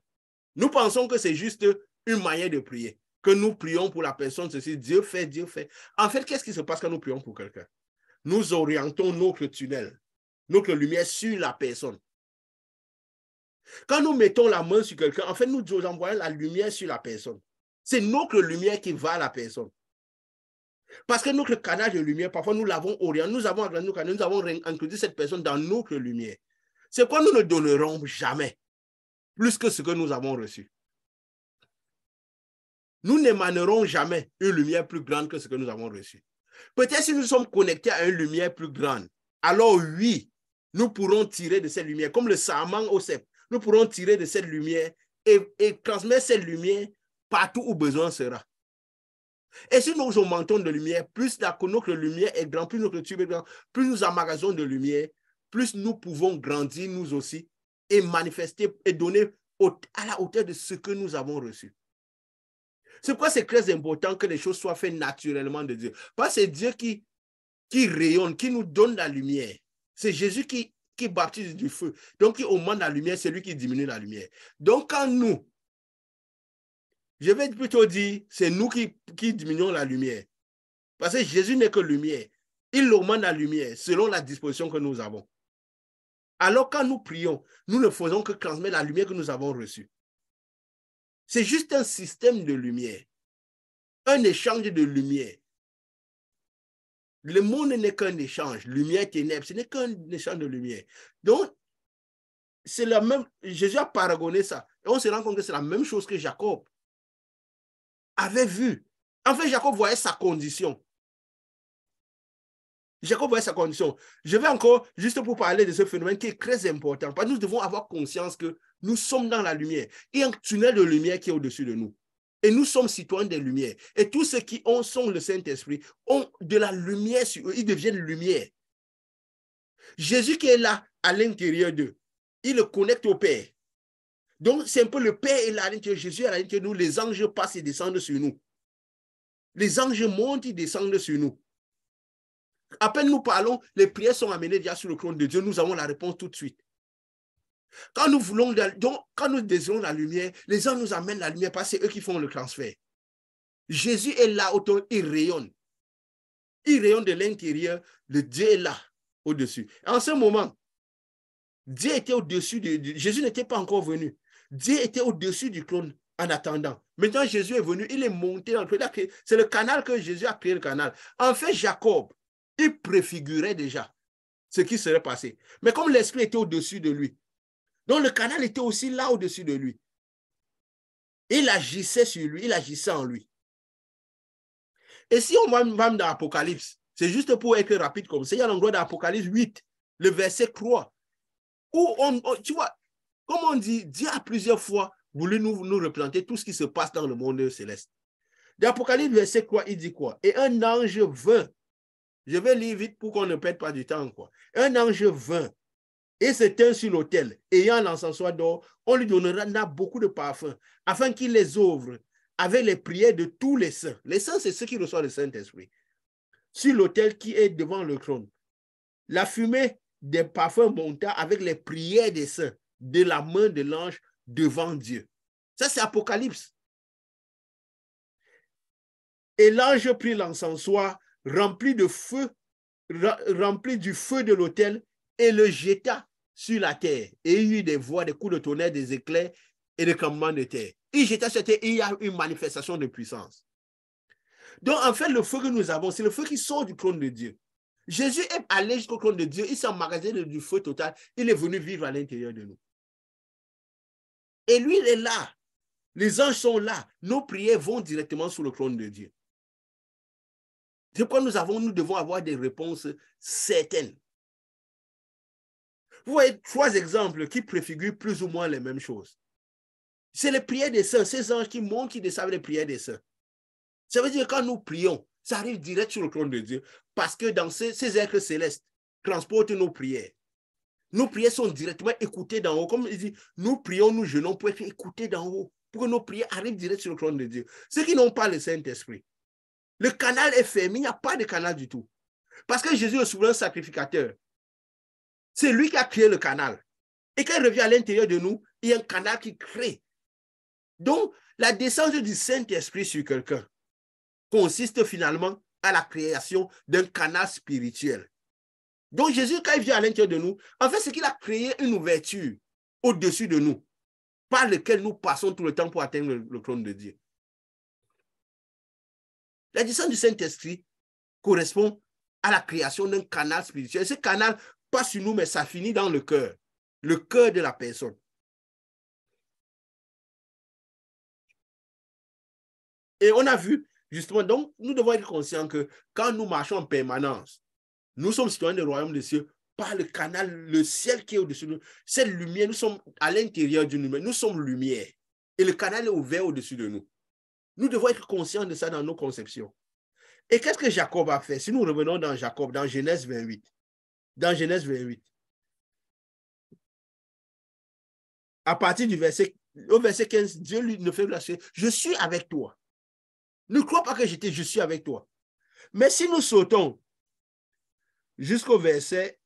Nous pensons que c'est juste une manière de prier. Que nous prions pour la personne, ceci, Dieu fait, Dieu fait. En fait, qu'est-ce qui se passe quand nous prions pour quelqu'un? Nous orientons notre tunnel, notre lumière sur la personne. Quand nous mettons la main sur quelqu'un, en fait, nous envoyons la lumière sur la personne. C'est notre lumière qui va à la personne. Parce que notre canal de lumière, parfois nous l'avons orienté, nous avons agrandi nos canaux, nous avons introduit cette personne dans notre lumière. C'est quoi nous ne donnerons jamais plus que ce que nous avons reçu. Nous n'émanerons jamais une lumière plus grande que ce que nous avons reçu. Peut-être si nous sommes connectés à une lumière plus grande, alors oui, nous pourrons tirer de cette lumière, comme le sarment au cep, nous pourrons tirer de cette lumière et transmettre cette lumière partout où besoin sera. Et si nous augmentons de lumière, plus notre lumière est grande, plus notre tube est grand, plus nous emmagasinons de lumière, plus nous pouvons grandir nous aussi et manifester et donner à la hauteur de ce que nous avons reçu. C'est pourquoi c'est très important que les choses soient faites naturellement de Dieu. Parce que c'est Dieu qui rayonne, qui nous donne la lumière. C'est Jésus qui baptise du feu. Donc, qui augmente la lumière, c'est lui qui diminue la lumière. Donc, quand nous Je vais plutôt dire, c'est nous qui diminuons la lumière. Parce que Jésus n'est que lumière. Il augmente la lumière selon la disposition que nous avons. Alors quand nous prions, nous ne faisons que transmettre la lumière que nous avons reçue. C'est juste un système de lumière. Un échange de lumière. Le monde n'est qu'un échange. Lumière, ténèbres, ce n'est qu'un échange de lumière. Donc, c'est la même. Jésus a paragoné ça. Et on se rend compte que c'est la même chose que Jacob avait vu. En fait, Jacob voyait sa condition. Jacob voyait sa condition. Je vais encore, juste pour parler de ce phénomène qui est très important, parce que nous devons avoir conscience que nous sommes dans la lumière. Il y a un tunnel de lumière qui est au-dessus de nous. Et nous sommes citoyens des lumières. Et tous ceux qui sont le Saint-Esprit ont de la lumière sur eux. Ils deviennent lumière. Jésus qui est là à l'intérieur d'eux, il le connecte au Père. Donc, c'est un peu le Père est là à l'intérieur, Jésus est à l'intérieur de nous, les anges passent et descendent sur nous. Les anges montent et descendent sur nous. À peine nous parlons, les prières sont amenées déjà sur le trône de Dieu, nous avons la réponse tout de suite. Quand nous voulons, donc, quand nous désirons la lumière, les anges nous amènent la lumière parce que c'est eux qui font le transfert. Jésus est là autour, il rayonne. Il rayonne de l'intérieur, le Dieu est là, au-dessus. En ce moment, Dieu était au-dessus de Jésus n'était pas encore venu. Dieu était au-dessus du trône en attendant. Maintenant, Jésus est venu, il est monté dans le trône. C'est le canal que Jésus a créé, le canal. En fait, Jacob, il préfigurait déjà ce qui serait passé. Mais comme l'Esprit était au-dessus de lui, donc le canal était aussi là au-dessus de lui. Il agissait sur lui, il agissait en lui. Et si on va dans l'Apocalypse, c'est juste pour être rapide comme ça, il y a l'endroit d'Apocalypse 8, le verset 3, où tu vois, comme on dit, Dieu a plusieurs fois voulu nous replanter tout ce qui se passe dans le monde céleste. D'Apocalypse verset 3, il dit quoi? Et un ange vint. Je vais lire vite pour qu'on ne perde pas du temps, quoi. Un ange vint et se tint sur l'autel, ayant l'encensoir d'or, on lui donnera beaucoup de parfums, afin qu'il les ouvre avec les prières de tous les saints. Les saints, c'est ceux qui reçoivent le Saint-Esprit. Sur l'autel qui est devant le trône. La fumée des parfums monta avec les prières des saints de la main de l'ange devant Dieu. Ça, c'est Apocalypse. Et l'ange prit l'encensoir rempli de feu, rempli du feu de l'autel et le jeta sur la terre. Et il y eut des voix, des coups de tonnerre, des éclairs et des tremblements de terre. Il jeta sur la terre et il y a une manifestation de puissance. Donc, en fait, le feu que nous avons, c'est le feu qui sort du trône de Dieu. Jésus est allé jusqu'au trône de Dieu, il s'est emmagasiné du feu total, il est venu vivre à l'intérieur de nous. Et lui, il est là. Les anges sont là. Nos prières vont directement sur le trône de Dieu. C'est pourquoi nous devons avoir des réponses certaines. Vous voyez 3 exemples qui préfigurent plus ou moins les mêmes choses. C'est les prières des saints, ces anges qui montent, qui descendent les prières des saints. Ça veut dire que quand nous prions, ça arrive direct sur le trône de Dieu, parce que dans ces êtres célestes transportent nos prières. Nos prières sont directement écoutées d'en haut. Comme il dit, nous prions, nous jeûnons pour être écoutés d'en haut, pour que nos prières arrivent direct sur le trône de Dieu. Ceux qui n'ont pas le Saint-Esprit, le canal est fermé, il n'y a pas de canal du tout. Parce que Jésus est le souverain sacrificateur. C'est lui qui a créé le canal. Et quand il revient à l'intérieur de nous, il y a un canal qui crée. Donc, la descente du Saint-Esprit sur quelqu'un consiste finalement à la création d'un canal spirituel. Donc, Jésus, quand il vient à l'intérieur de nous, en fait, c'est qu'il a créé une ouverture au-dessus de nous, par laquelle nous passons tout le temps pour atteindre le trône de Dieu. La descente du Saint-Esprit correspond à la création d'un canal spirituel. Ce canal passe sur nous, mais ça finit dans le cœur de la personne. Et on a vu, justement, donc, nous devons être conscients que quand nous marchons en permanence, nous sommes citoyens du royaume des cieux par le canal, le ciel qui est au-dessus de nous. Cette lumière, nous sommes à l'intérieur d'une lumière, nous sommes lumière. Et le canal est ouvert au-dessus de nous. Nous devons être conscients de ça dans nos conceptions. Et qu'est-ce que Jacob a fait? Si nous revenons dans Jacob, dans Genèse 28. Dans Genèse 28. À partir du verset 15, Dieu lui ne fait la suite. Je suis avec toi. Ne crois pas que je suis avec toi. Mais si nous sautons jusqu'au verset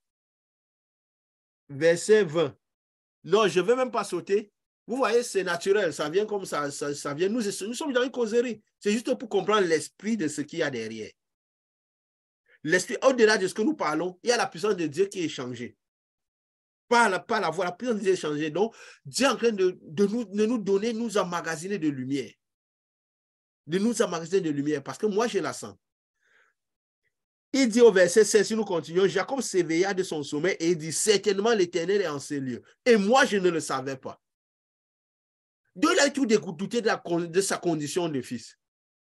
20, non, je ne vais même pas sauter. Vous voyez, c'est naturel, ça vient comme ça, ça vient. Nous sommes dans une causerie. C'est juste pour comprendre l'esprit de ce qu'il y a derrière. L'esprit, au-delà de ce que nous parlons, il y a la puissance de Dieu qui est changée. Pas la voix, la puissance de Dieu est changée. Donc, Dieu est en train de nous donner, nous emmagasiner de lumière. De nous emmagasiner de lumière, parce que moi, je la sens. Il dit au verset 16, si nous continuons, Jacob s'éveilla de son sommeil et il dit, certainement l'Éternel est en ces lieux. Et moi, je ne le savais pas. Donc, il a tout douté de sa condition de fils.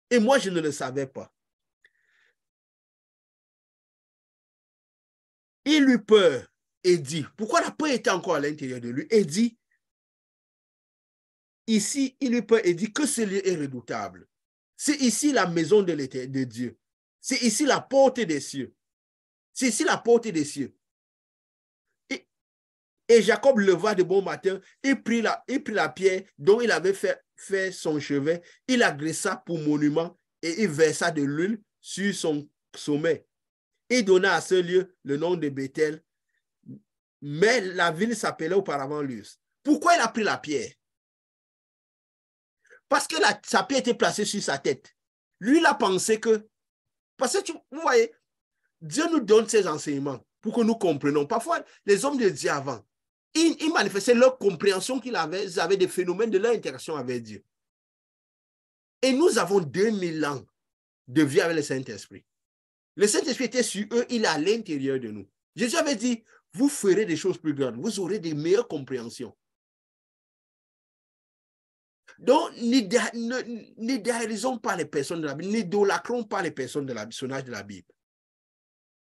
Et moi, je ne le savais pas. Il eut peur et dit, pourquoi la peur était encore à l'intérieur de lui? Et dit, ici, il eut peur et dit que ce lieu est redoutable. C'est ici la maison de Dieu. C'est ici la porte des cieux. C'est ici la porte des cieux. Et Jacob leva de bon matin, il prit la pierre dont il avait fait son chevet, il la graissa pour monument et il versa de l'huile sur son sommet. Il donna à ce lieu le nom de Bethel, mais la ville s'appelait auparavant Luz. Pourquoi il a pris la pierre? Parce que sa pierre était placée sur sa tête. Lui, il a pensé que, parce que vous voyez, Dieu nous donne ses enseignements pour que nous comprenions. Parfois, les hommes de Dieu avant, ils manifestaient leur compréhension qu'ils avaient des phénomènes de leur interaction avec Dieu. Et nous avons 2000 ans de vie avec le Saint-Esprit. Le Saint-Esprit était sur eux, il est à l'intérieur de nous. Jésus avait dit, vous ferez des choses plus grandes, vous aurez des meilleures compréhensions. Donc, n'idéalisons pas les personnes de la Bible, n'idolâtrons pas les personnes de personnages de la Bible.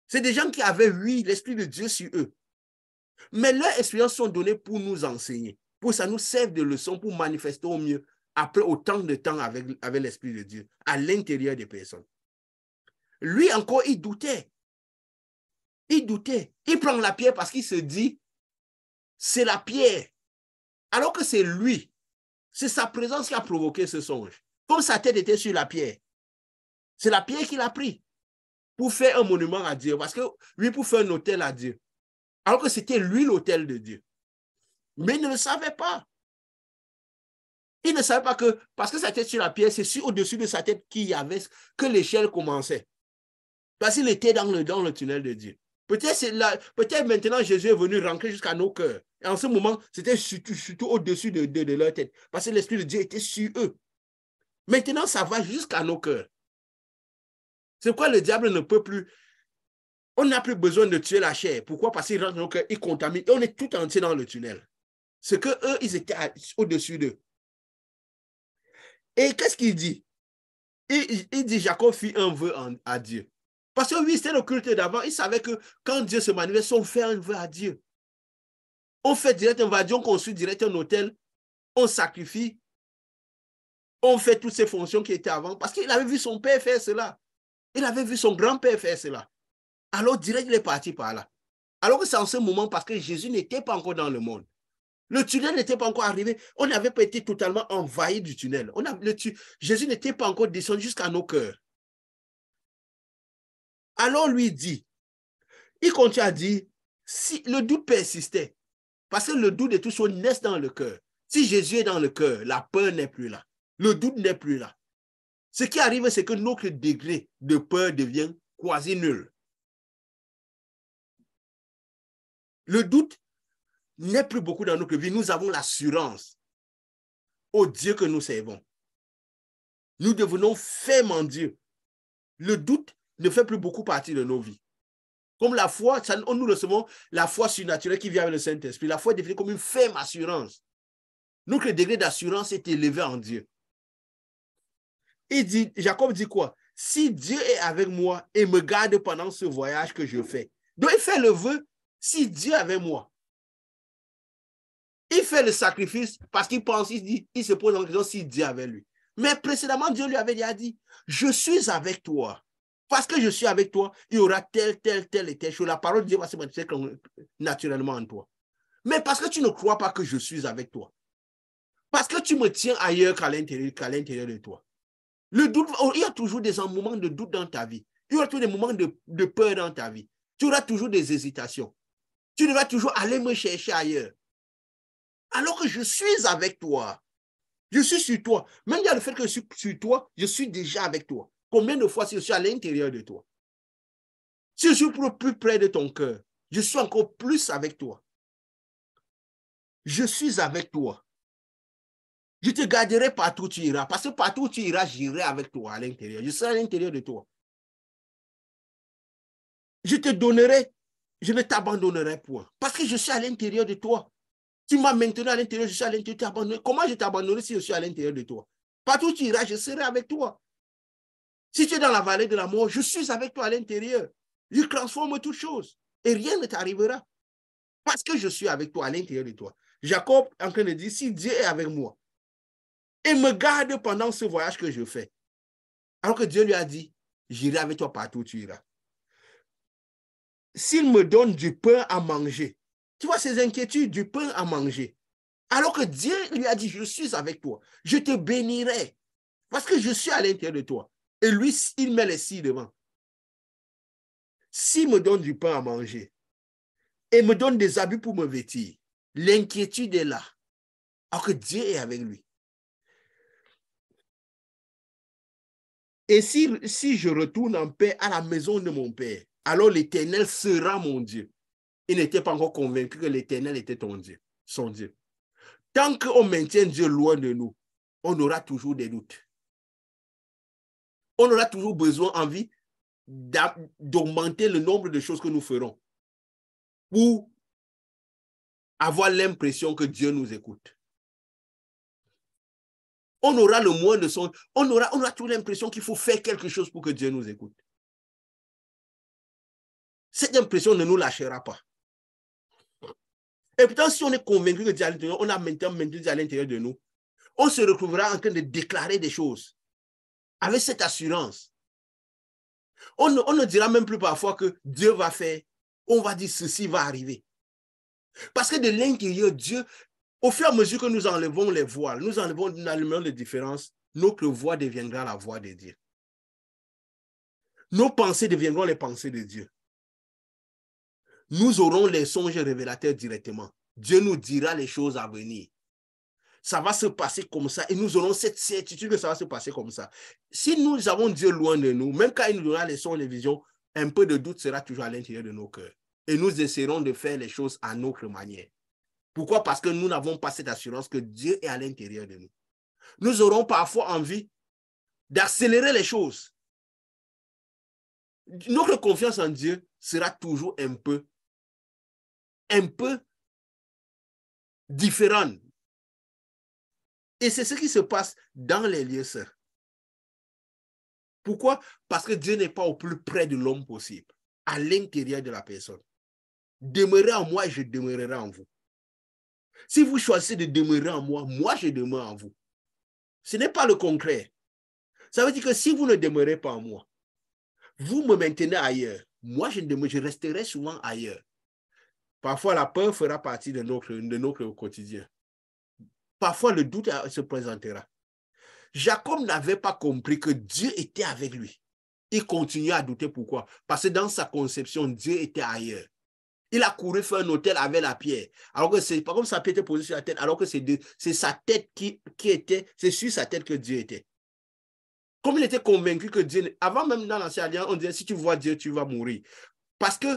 C'est des gens qui avaient, oui, l'Esprit de Dieu sur eux. Mais leurs expériences sont données pour nous enseigner, pour ça nous sert de leçon, pour manifester au mieux, après autant de temps avec l'Esprit de Dieu, à l'intérieur des personnes. Lui encore, il doutait. Il doutait. Il prend la pierre parce qu'il se dit, c'est la pierre. Alors que c'est lui. C'est sa présence qui a provoqué ce songe. Comme sa tête était sur la pierre. C'est la pierre qu'il a pris pour faire un monument à Dieu. Parce que lui, pour faire un autel à Dieu. Alors que c'était lui l'autel de Dieu. Mais il ne le savait pas. Il ne savait pas que, parce que sa tête sur la pierre, c'est au-dessus de sa tête qu'il y avait, que l'échelle commençait. Parce qu'il était dans le tunnel de Dieu. Peut-être maintenant, Jésus est venu rentrer jusqu'à nos cœurs. Et en ce moment, c'était surtout au-dessus de leur tête. Parce que l'Esprit de Dieu était sur eux. Maintenant, ça va jusqu'à nos cœurs. C'est pourquoi le diable ne peut plus. On n'a plus besoin de tuer la chair. Pourquoi? Parce qu'il rentre dans nos cœurs, il contamine. Et on est tout entier dans le tunnel. C'est qu'eux, ils étaient au-dessus d'eux. Et qu'est-ce qu'il dit? Il dit, Jacob fit un vœu à Dieu. Parce que oui, c'était le culte d'avant. Il savait que quand Dieu se manifeste, on fait un vœu à Dieu. On fait direct un vœu à Dieu, on construit direct un hôtel, on sacrifie, on fait toutes ces fonctions qui étaient avant. Parce qu'il avait vu son père faire cela. Il avait vu son grand-père faire cela. Alors direct, il est parti par là. Alors que c'est en ce moment parce que Jésus n'était pas encore dans le monde. Le tunnel n'était pas encore arrivé. On n'avait pas été totalement envahi du tunnel. Jésus n'était pas encore descendu jusqu'à nos cœurs. Alors lui dit, il continue à dire, si le doute persistait, parce que le doute de tout chose naît dans le cœur. Si Jésus est dans le cœur, la peur n'est plus là. Le doute n'est plus là. Ce qui arrive, c'est que notre degré de peur devient quasi nul. Le doute n'est plus beaucoup dans notre vie. Nous avons l'assurance au Dieu que nous servons. Nous devenons fermes en Dieu. Le doute ne fait plus beaucoup partie de nos vies. Comme la foi, nous recevons la foi surnaturelle qui vient avec le Saint-Esprit. La foi est définie comme une ferme assurance. Notre degré d'assurance est élevé en Dieu. Jacob dit quoi? Si Dieu est avec moi et me garde pendant ce voyage que je fais. Donc il fait le vœu, si Dieu est avec moi. Il fait le sacrifice parce qu'il pense, il se pose en question si Dieu est avec lui. Mais précédemment, Dieu lui avait déjà dit, je suis avec toi. Parce que je suis avec toi, il y aura telle et telle chose. La parole de Dieu va se manifester naturellement en toi. Mais parce que tu ne crois pas que je suis avec toi. Parce que tu me tiens ailleurs qu'à l'intérieur de toi. Le doute, il y a toujours des moments de doute dans ta vie. Il y aura toujours des moments de peur dans ta vie. Tu auras toujours des hésitations. Tu devras toujours aller me chercher ailleurs. Alors que je suis avec toi. Je suis sur toi. Même il y a le fait que je suis sur toi, je suis déjà avec toi. Combien de fois si je suis à l'intérieur de toi? Si je suis plus près de ton cœur, je suis encore plus avec toi. Je suis avec toi. Je te garderai partout où tu iras. Parce que partout où tu iras, j'irai avec toi à l'intérieur. Je serai à l'intérieur de toi. Je te donnerai, je ne t'abandonnerai point. Parce que je suis à l'intérieur de toi. Tu m'as maintenu à l'intérieur, je suis à l'intérieur, tu abandonné. Comment je t'abandonnerai si je suis à l'intérieur de toi? Partout où tu iras, je serai avec toi. Si tu es dans la vallée de la mort, je suis avec toi à l'intérieur. Je transforme toutes choses et rien ne t'arrivera. Parce que je suis avec toi à l'intérieur de toi. Jacob est en train de dire, si Dieu est avec moi et me garde pendant ce voyage que je fais, alors que Dieu lui a dit, j'irai avec toi partout où tu iras. S'il me donne du pain à manger, tu vois ces inquiétudes, du pain à manger, alors que Dieu lui a dit, je suis avec toi, je te bénirai, parce que je suis à l'intérieur de toi. Et lui, il met les scies devant. S'il me donne du pain à manger et me donne des habits pour me vêtir, l'inquiétude est là, alors que Dieu est avec lui. Et si je retourne en paix à la maison de mon père, alors l'Éternel sera mon Dieu. Il n'était pas encore convaincu que l'Éternel était ton Dieu, son Dieu. Tant qu'on maintient Dieu loin de nous, on aura toujours des doutes. On aura toujours besoin, envie d'augmenter le nombre de choses que nous ferons pour avoir l'impression que Dieu nous écoute. On aura le moins de son, on aura toujours l'impression qu'il faut faire quelque chose pour que Dieu nous écoute. Cette impression ne nous lâchera pas. Et pourtant, si on est convaincu que Dieu est à l'intérieur, on a maintenant Dieu à l'intérieur de nous, on se retrouvera en train de déclarer des choses avec cette assurance. On ne dira même plus parfois que Dieu va faire, on va dire ceci va arriver. Parce que de l'intérieur, Dieu, au fur et à mesure que nous enlevons les voiles, nous enlevons les différences, notre voix deviendra la voix de Dieu. Nos pensées deviendront les pensées de Dieu. Nous aurons les songes révélateurs directement. Dieu nous dira les choses à venir. Ça va se passer comme ça et nous aurons cette certitude que ça va se passer comme ça. Si nous avons Dieu loin de nous, même quand il nous donnera les sons, les visions, un peu de doute sera toujours à l'intérieur de nos cœurs. Et nous essaierons de faire les choses à notre manière. Pourquoi? Parce que nous n'avons pas cette assurance que Dieu est à l'intérieur de nous. Nous aurons parfois envie d'accélérer les choses. Notre confiance en Dieu sera toujours un peu différente. Et c'est ce qui se passe dans les lieux saints. Pourquoi? Parce que Dieu n'est pas au plus près de l'homme possible, à l'intérieur de la personne. Demeurez en moi et je demeurerai en vous. Si vous choisissez de demeurer en moi, moi je demeure en vous. Ce n'est pas le contraire. Ça veut dire que si vous ne demeurez pas en moi, vous me maintenez ailleurs. Moi, je resterai souvent ailleurs. Parfois, la peur fera partie de notre quotidien. Parfois, le doute se présentera. Jacob n'avait pas compris que Dieu était avec lui. Il continuait à douter. Pourquoi? Parce que dans sa conception, Dieu était ailleurs. Il a couru faire un hôtel avec la pierre. Alors que c'est pas comme sa pierre était posée sur la tête, alors que c'est sa tête qui était, c'est sur sa tête que Dieu était. Comme il était convaincu que Dieu, avant même dans l'Ancienne Alliance, on disait si tu vois Dieu, tu vas mourir. Parce que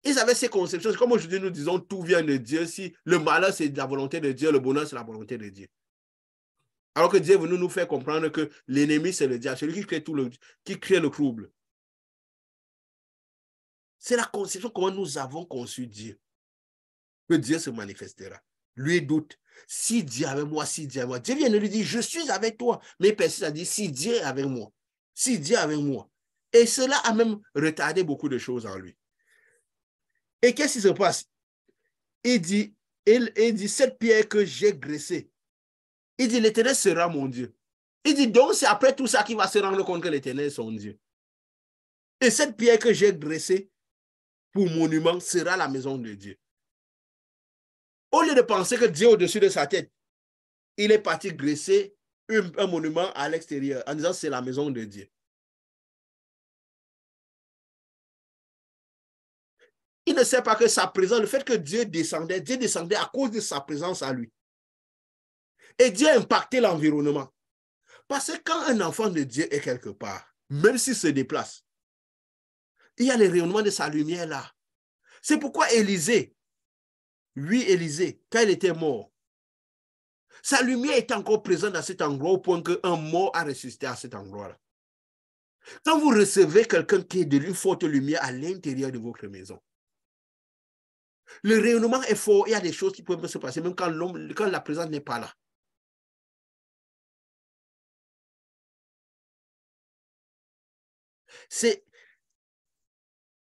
ils avaient ces conceptions. C'est comme aujourd'hui nous disons tout vient de Dieu. Si le malheur c'est de la volonté de Dieu, le bonheur c'est la volonté de Dieu. Alors que Dieu est venu nous faire comprendre que l'ennemi c'est le diable, celui qui crée le trouble. C'est la conception comment nous avons conçu Dieu. Que Dieu se manifestera. Lui doute. Si Dieu est avec moi, si Dieu est avec moi. Dieu vient de lui dire, je suis avec toi. Mais il persiste à dire, si Dieu est avec moi. Si Dieu est avec moi. Et cela a même retardé beaucoup de choses en lui. Et qu'est-ce qui se passe? Il dit, cette pierre que j'ai graissée. Il dit, l'Éternel sera mon Dieu. Il dit, donc c'est après tout ça qu'il va se rendre compte que l'Éternel est son Dieu. Et cette pierre que j'ai graissée pour monument sera la maison de Dieu. Au lieu de penser que Dieu est au-dessus de sa tête, il est parti graisser un monument à l'extérieur en disant c'est la maison de Dieu. Il ne sait pas que sa présence, le fait que Dieu descendait à cause de sa présence à lui. Et Dieu a impacté l'environnement. Parce que quand un enfant de Dieu est quelque part, même s'il se déplace, il y a le rayonnement de sa lumière là. C'est pourquoi Élisée, quand il était mort, sa lumière est encore présente dans cet endroit au point qu'un mort a ressuscité à cet endroit-là. Quand vous recevez quelqu'un qui est de une forte lumière à l'intérieur de votre maison, le rayonnement est fort, il y a des choses qui peuvent se passer, même quand la présence n'est pas là.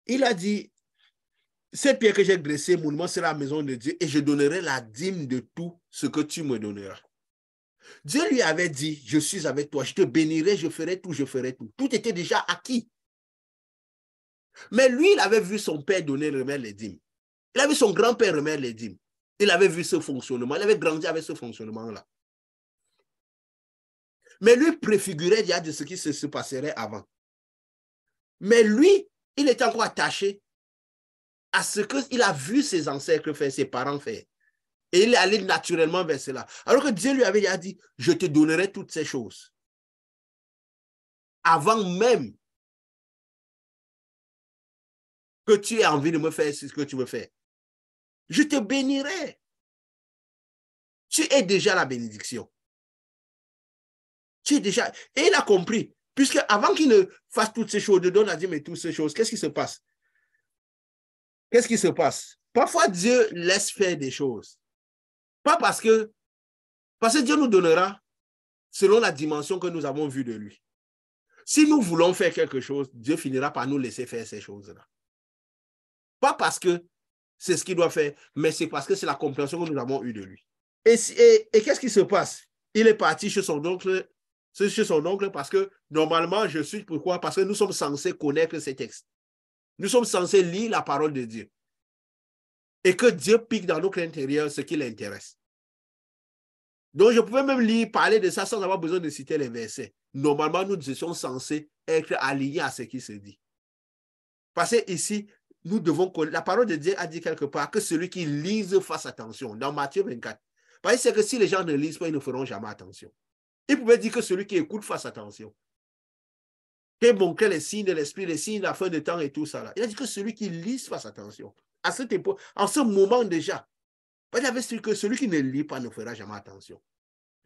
Il a dit, cette pierre que j'ai dressée, monument sera la maison de Dieu, et je donnerai la dîme de tout ce que tu me donneras. Dieu lui avait dit, je suis avec toi, je te bénirai, je ferai tout, je ferai tout. Tout était déjà acquis. Mais lui, il avait vu son père remettre les dîmes. Il avait vu son grand-père remettre les dîmes. Il avait vu ce fonctionnement. Il avait grandi avec ce fonctionnement-là. Mais lui préfigurait déjà de ce qui se passerait avant. Mais lui, il était encore attaché à ce qu'il a vu ses ancêtres faire, ses parents faire. Et il est allé naturellement vers cela. Alors que Dieu lui avait déjà dit, je te donnerai toutes ces choses. Avant même que tu aies envie de me faire ce que tu veux faire. Je te bénirai. Tu es déjà la bénédiction. Tu es déjà... Et il a compris. Puisque avant qu'il ne fasse toutes ces choses, de donne à Dieu, mais toutes ces choses, qu'est-ce qui se passe? Qu'est-ce qui se passe? Parfois, Dieu laisse faire des choses. Pas parce que Dieu nous donnera selon la dimension que nous avons vue de lui. Si nous voulons faire quelque chose, Dieu finira par nous laisser faire ces choses-là. Pas parce que c'est ce qu'il doit faire, mais c'est parce que c'est la compréhension que nous avons eue de lui. Et qu'est-ce qui se passe? Il est parti chez son oncle parce que normalement, je suis pourquoi? Parce que nous sommes censés connaître ces textes. Nous sommes censés lire la parole de Dieu. Et que Dieu pique dans notre intérieur ce qui l'intéresse. Donc, je pouvais même parler de ça sans avoir besoin de citer les versets. Normalement, nous sommes censés être alignés à ce qui se dit. Parce que ici, nous devons connaître. La parole de Dieu a dit quelque part que celui qui lise fasse attention. Dans Matthieu 24. Parce que c'est que si les gens ne lisent pas, ils ne feront jamais attention. Il pouvait dire que celui qui écoute fasse attention. Qu'il montrait les signes de l'esprit, les signes de la fin de temps et tout ça. Là. Il a dit que celui qui lise fasse attention. À cette époque, en ce moment déjà, il avait dit que celui qui ne lit pas ne fera jamais attention.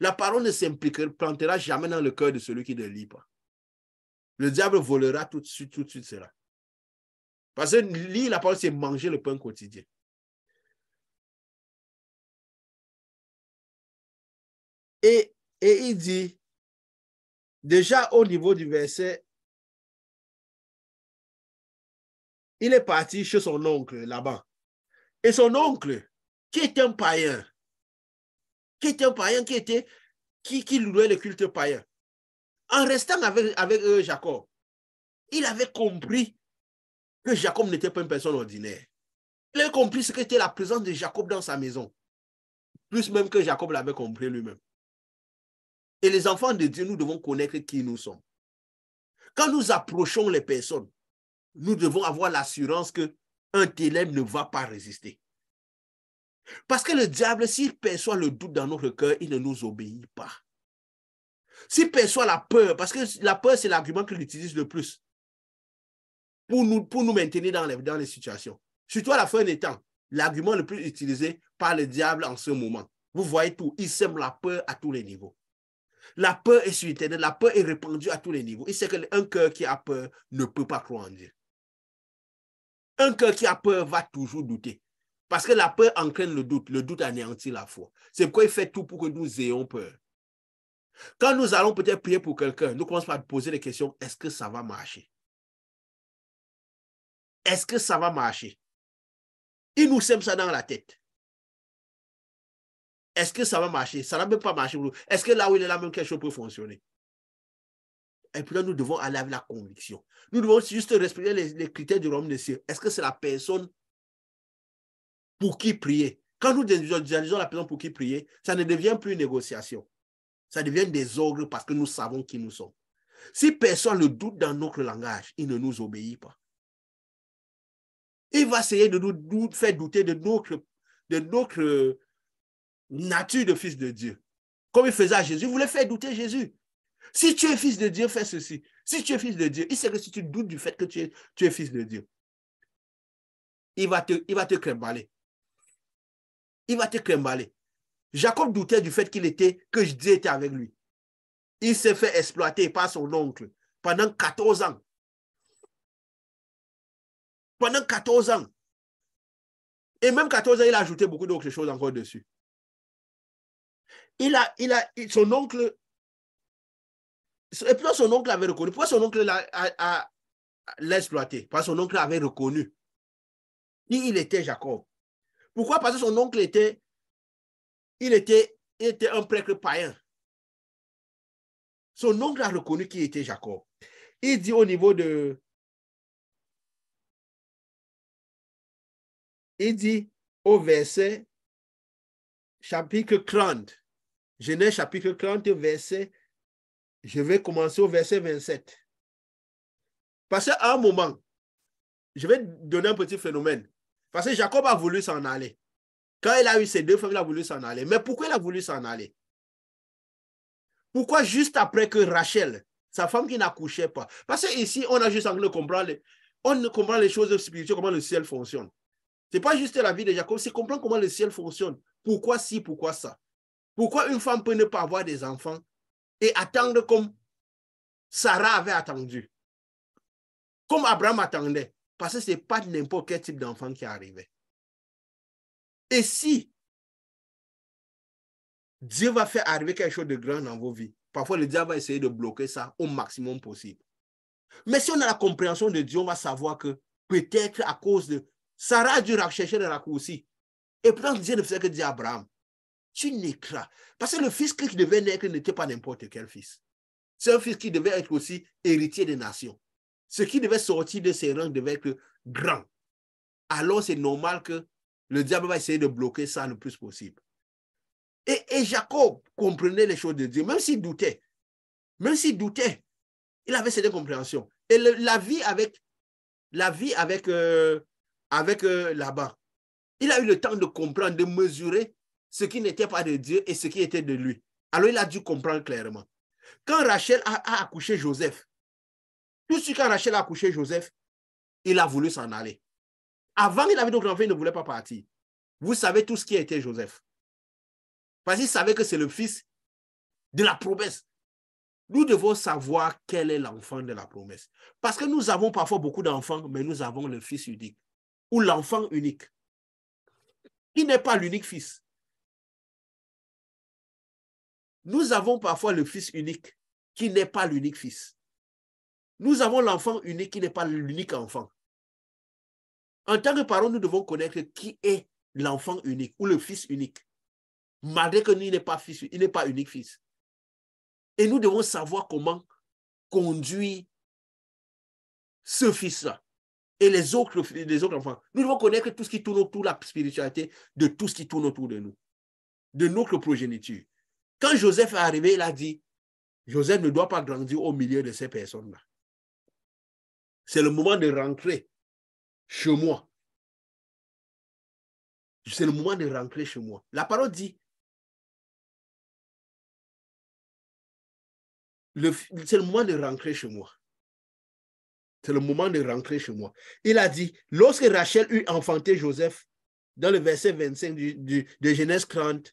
La parole ne s'implantera jamais dans le cœur de celui qui ne lit pas. Le diable volera tout de suite cela. Parce que lire la parole, c'est manger le pain quotidien. Et il dit, déjà au niveau du verset, il est parti chez son oncle là-bas. Et son oncle, qui est un païen, qui louait le culte païen, en restant avec Jacob, il avait compris que Jacob n'était pas une personne ordinaire. Il avait compris ce qu'était la présence de Jacob dans sa maison. Plus même que Jacob l'avait compris lui-même. Et les enfants de Dieu, nous devons connaître qui nous sommes. Quand nous approchons les personnes, nous devons avoir l'assurance qu'un ténèbre ne va pas résister. Parce que le diable, s'il perçoit le doute dans notre cœur, il ne nous obéit pas. S'il perçoit la peur, parce que la peur, c'est l'argument qu'il utilise le plus pour nous maintenir dans les situations. Surtout à la fin des temps, l'argument le plus utilisé par le diable en ce moment. Vous voyez tout, il sème la peur à tous les niveaux. La peur est sur Internet, la peur est répandue à tous les niveaux. Il sait qu'un cœur qui a peur ne peut pas croire en Dieu. Un cœur qui a peur va toujours douter. Parce que la peur entraîne le doute anéantit la foi. C'est pourquoi il fait tout pour que nous ayons peur. Quand nous allons peut-être prier pour quelqu'un, nous commençons par poser des questions, est-ce que ça va marcher? Est-ce que ça va marcher? Il nous sème ça dans la tête. Est-ce que ça va marcher? Ça n'a même pas marché. Est-ce que là où il est là, même quelque chose peut fonctionner? Et puis là, nous devons aller avec la conviction. Nous devons juste respecter les critères du royaume des cieux. Est-ce que c'est la personne pour qui prier? Quand nous disons la personne pour qui prier, ça ne devient plus une négociation. Ça devient des ordres parce que nous savons qui nous sommes. Si personne le doute dans notre langage, il ne nous obéit pas. Il va essayer de nous faire douter de notre nature de fils de Dieu. Comme il faisait à Jésus, il voulait faire douter Jésus. Si tu es fils de Dieu, fais ceci. Si tu es fils de Dieu, il sait que si tu doutes du fait que tu es fils de Dieu, il va te cremballer. Il va te cremballer. Jacob doutait du fait que Dieu était avec lui. Il s'est fait exploiter par son oncle pendant 14 ans. Pendant 14 ans. Et même 14 ans, il a ajouté beaucoup d'autres choses encore dessus. Son oncle, et puis son oncle avait reconnu. Pourquoi son oncle l'a exploité? Parce que son oncle avait reconnu. Il était Jacob. Pourquoi? Parce que son oncle était un prêtre païen. Son oncle a reconnu qui était Jacob. Il dit au niveau de... Il dit au verset chapitre 30. Genèse chapitre 30, verset... Je vais commencer au verset 27. Parce qu'à un moment, je vais donner un petit phénomène. Parce que Jacob a voulu s'en aller. Quand il a eu ses deux femmes, il a voulu s'en aller. Mais pourquoi il a voulu s'en aller? Pourquoi juste après que Rachel, sa femme qui n'accouchait pas? Parce qu'ici, on a juste en train de comprendre les choses spirituelles, comment le ciel fonctionne. Ce n'est pas juste la vie de Jacob, c'est comprendre comment le ciel fonctionne. Pourquoi ci, pourquoi ça? Pourquoi une femme peut ne pas avoir des enfants et attendre comme Sarah avait attendu? Comme Abraham attendait. Parce que ce n'est pas n'importe quel type d'enfant qui arrivait. Et si Dieu va faire arriver quelque chose de grand dans vos vies, parfois le diable va essayer de bloquer ça au maximum possible. Mais si on a la compréhension de Dieu, on va savoir que peut-être à cause de... Sarah a dû rechercher le raccourci. Et pourtant, Dieu ne faisait que dire à Abraham, tu naîtras. Parce que le fils qui devait naître n'était pas n'importe quel fils. C'est un fils qui devait être aussi héritier des nations. Ce qui devait sortir de ses rangs devait être grand. Alors c'est normal que le diable va essayer de bloquer ça le plus possible. Et Jacob comprenait les choses de Dieu, même s'il doutait. Même s'il doutait, il avait cette compréhension. Et la vie avec Laban, il a eu le temps de comprendre, de mesurer ce qui n'était pas de Dieu et ce qui était de lui. Alors il a dû comprendre clairement. Quand Rachel a accouché Joseph, tout de suite quand Rachel a accouché Joseph, il a voulu s'en aller. Avant, il avait d'autres enfants, il ne voulait pas partir. Vous savez tout ce qui était Joseph. Parce qu'il savait que c'est le fils de la promesse. Nous devons savoir quel est l'enfant de la promesse. Parce que nous avons parfois beaucoup d'enfants, mais nous avons le fils unique ou l'enfant unique, qui n'est pas l'unique fils. Nous avons parfois le fils unique, qui n'est pas l'unique fils. Nous avons l'enfant unique, qui n'est pas l'unique enfant. En tant que parents, nous devons connaître qui est l'enfant unique ou le fils unique. Malgré qu'il n'est pas fils, il n'est pas unique fils. Et nous devons savoir comment conduire ce fils-là et les autres enfants. Nous devons connaître tout ce qui tourne autour de la spiritualité, de tout ce qui tourne autour de nous, de notre progéniture. Quand Joseph est arrivé, il a dit, Joseph ne doit pas grandir au milieu de ces personnes-là. C'est le moment de rentrer chez moi. C'est le moment de rentrer chez moi. La parole dit, c'est le moment de rentrer chez moi. C'est le moment de rentrer chez moi. Il a dit, lorsque Rachel eut enfanté Joseph, dans le verset 25 de Genèse 30,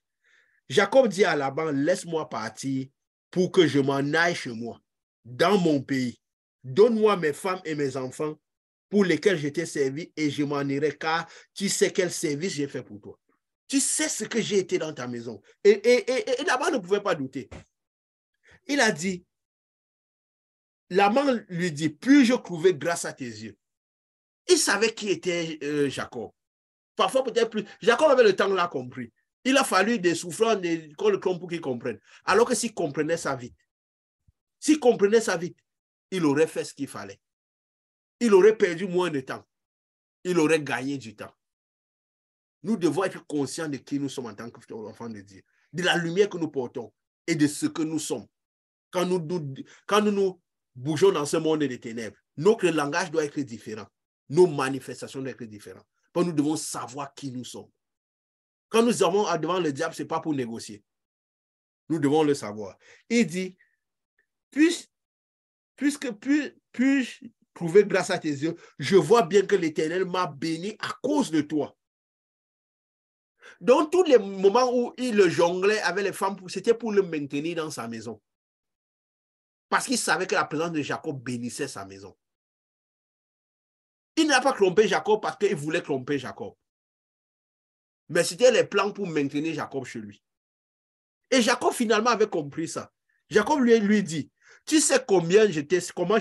Jacob dit à Laban, laisse-moi partir pour que je m'en aille chez moi, dans mon pays. Donne-moi mes femmes et mes enfants pour lesquels je t'ai servi et je m'en irai, car tu sais quel service j'ai fait pour toi. Tu sais ce que j'ai été dans ta maison. Et Laban ne pouvait pas douter. Il a dit, Laban lui dit, puis-je trouver grâce à tes yeux? Il savait qui était Jacob. Parfois, peut-être plus. Jacob avait le temps là compris. Il a fallu des souffrances pour qu'il comprenne. Alors que s'il comprenait ça vite, il aurait fait ce qu'il fallait. Il aurait perdu moins de temps. Il aurait gagné du temps. Nous devons être conscients de qui nous sommes en tant qu'enfants de Dieu, de la lumière que nous portons et de ce que nous sommes. Quand nous bougeons dans ce monde des ténèbres, notre langage doit être différent. nos manifestations doivent être différentes. Parce que nous devons savoir qui nous sommes. Quand nous avons devant le diable, ce n'est pas pour négocier. Nous devons le savoir. Il dit, puis-je trouver grâce à tes yeux, je vois bien que l'Éternel m'a béni à cause de toi. Donc, tous les moments où il le jonglait avec les femmes, c'était pour le maintenir dans sa maison. Parce qu'il savait que la présence de Jacob bénissait sa maison. Il n'a pas trompé Jacob parce qu'il voulait tromper Jacob. Mais c'était les plans pour maintenir Jacob chez lui. Et Jacob finalement avait compris ça. Jacob lui dit, tu sais comment je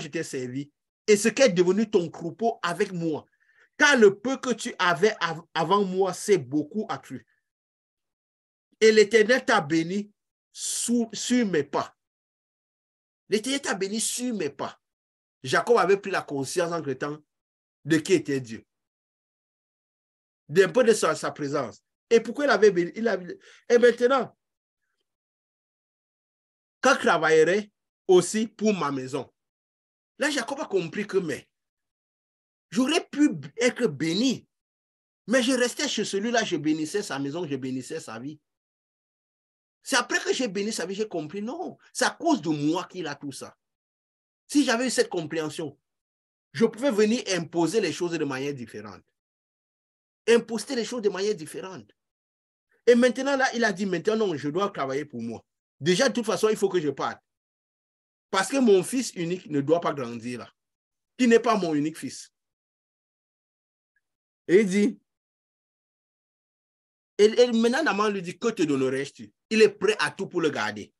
t'ai servi et ce qu'est devenu ton troupeau avec moi. Car le peu que tu avais avant moi, c'est beaucoup accru. Et l'Éternel t'a béni sur mes pas. L'Éternel t'a béni sur mes pas. Jacob avait pris la conscience entre temps de qui était Dieu. D'un peu de sa présence. Et pourquoi il avait béni? Et maintenant, quand je travaillerai aussi pour ma maison. Là, Jacob a compris que, mais, j'aurais pu être béni, mais je restais chez celui-là, je bénissais sa maison, je bénissais sa vie. C'est après que j'ai béni sa vie, j'ai compris, non, c'est à cause de moi qu'il a tout ça. Si j'avais eu cette compréhension, je pouvais venir imposer les choses de manière différente. Imposer les choses de manière différente. Et maintenant, là, il a dit, maintenant, non, je dois travailler pour moi. Déjà, de toute façon, il faut que je parte. Parce que mon fils unique ne doit pas grandir là. Qui n'est pas mon unique fils. Et il dit, et maintenant, Naman lui dit, que te donnerais-tu? Il est prêt à tout pour le garder.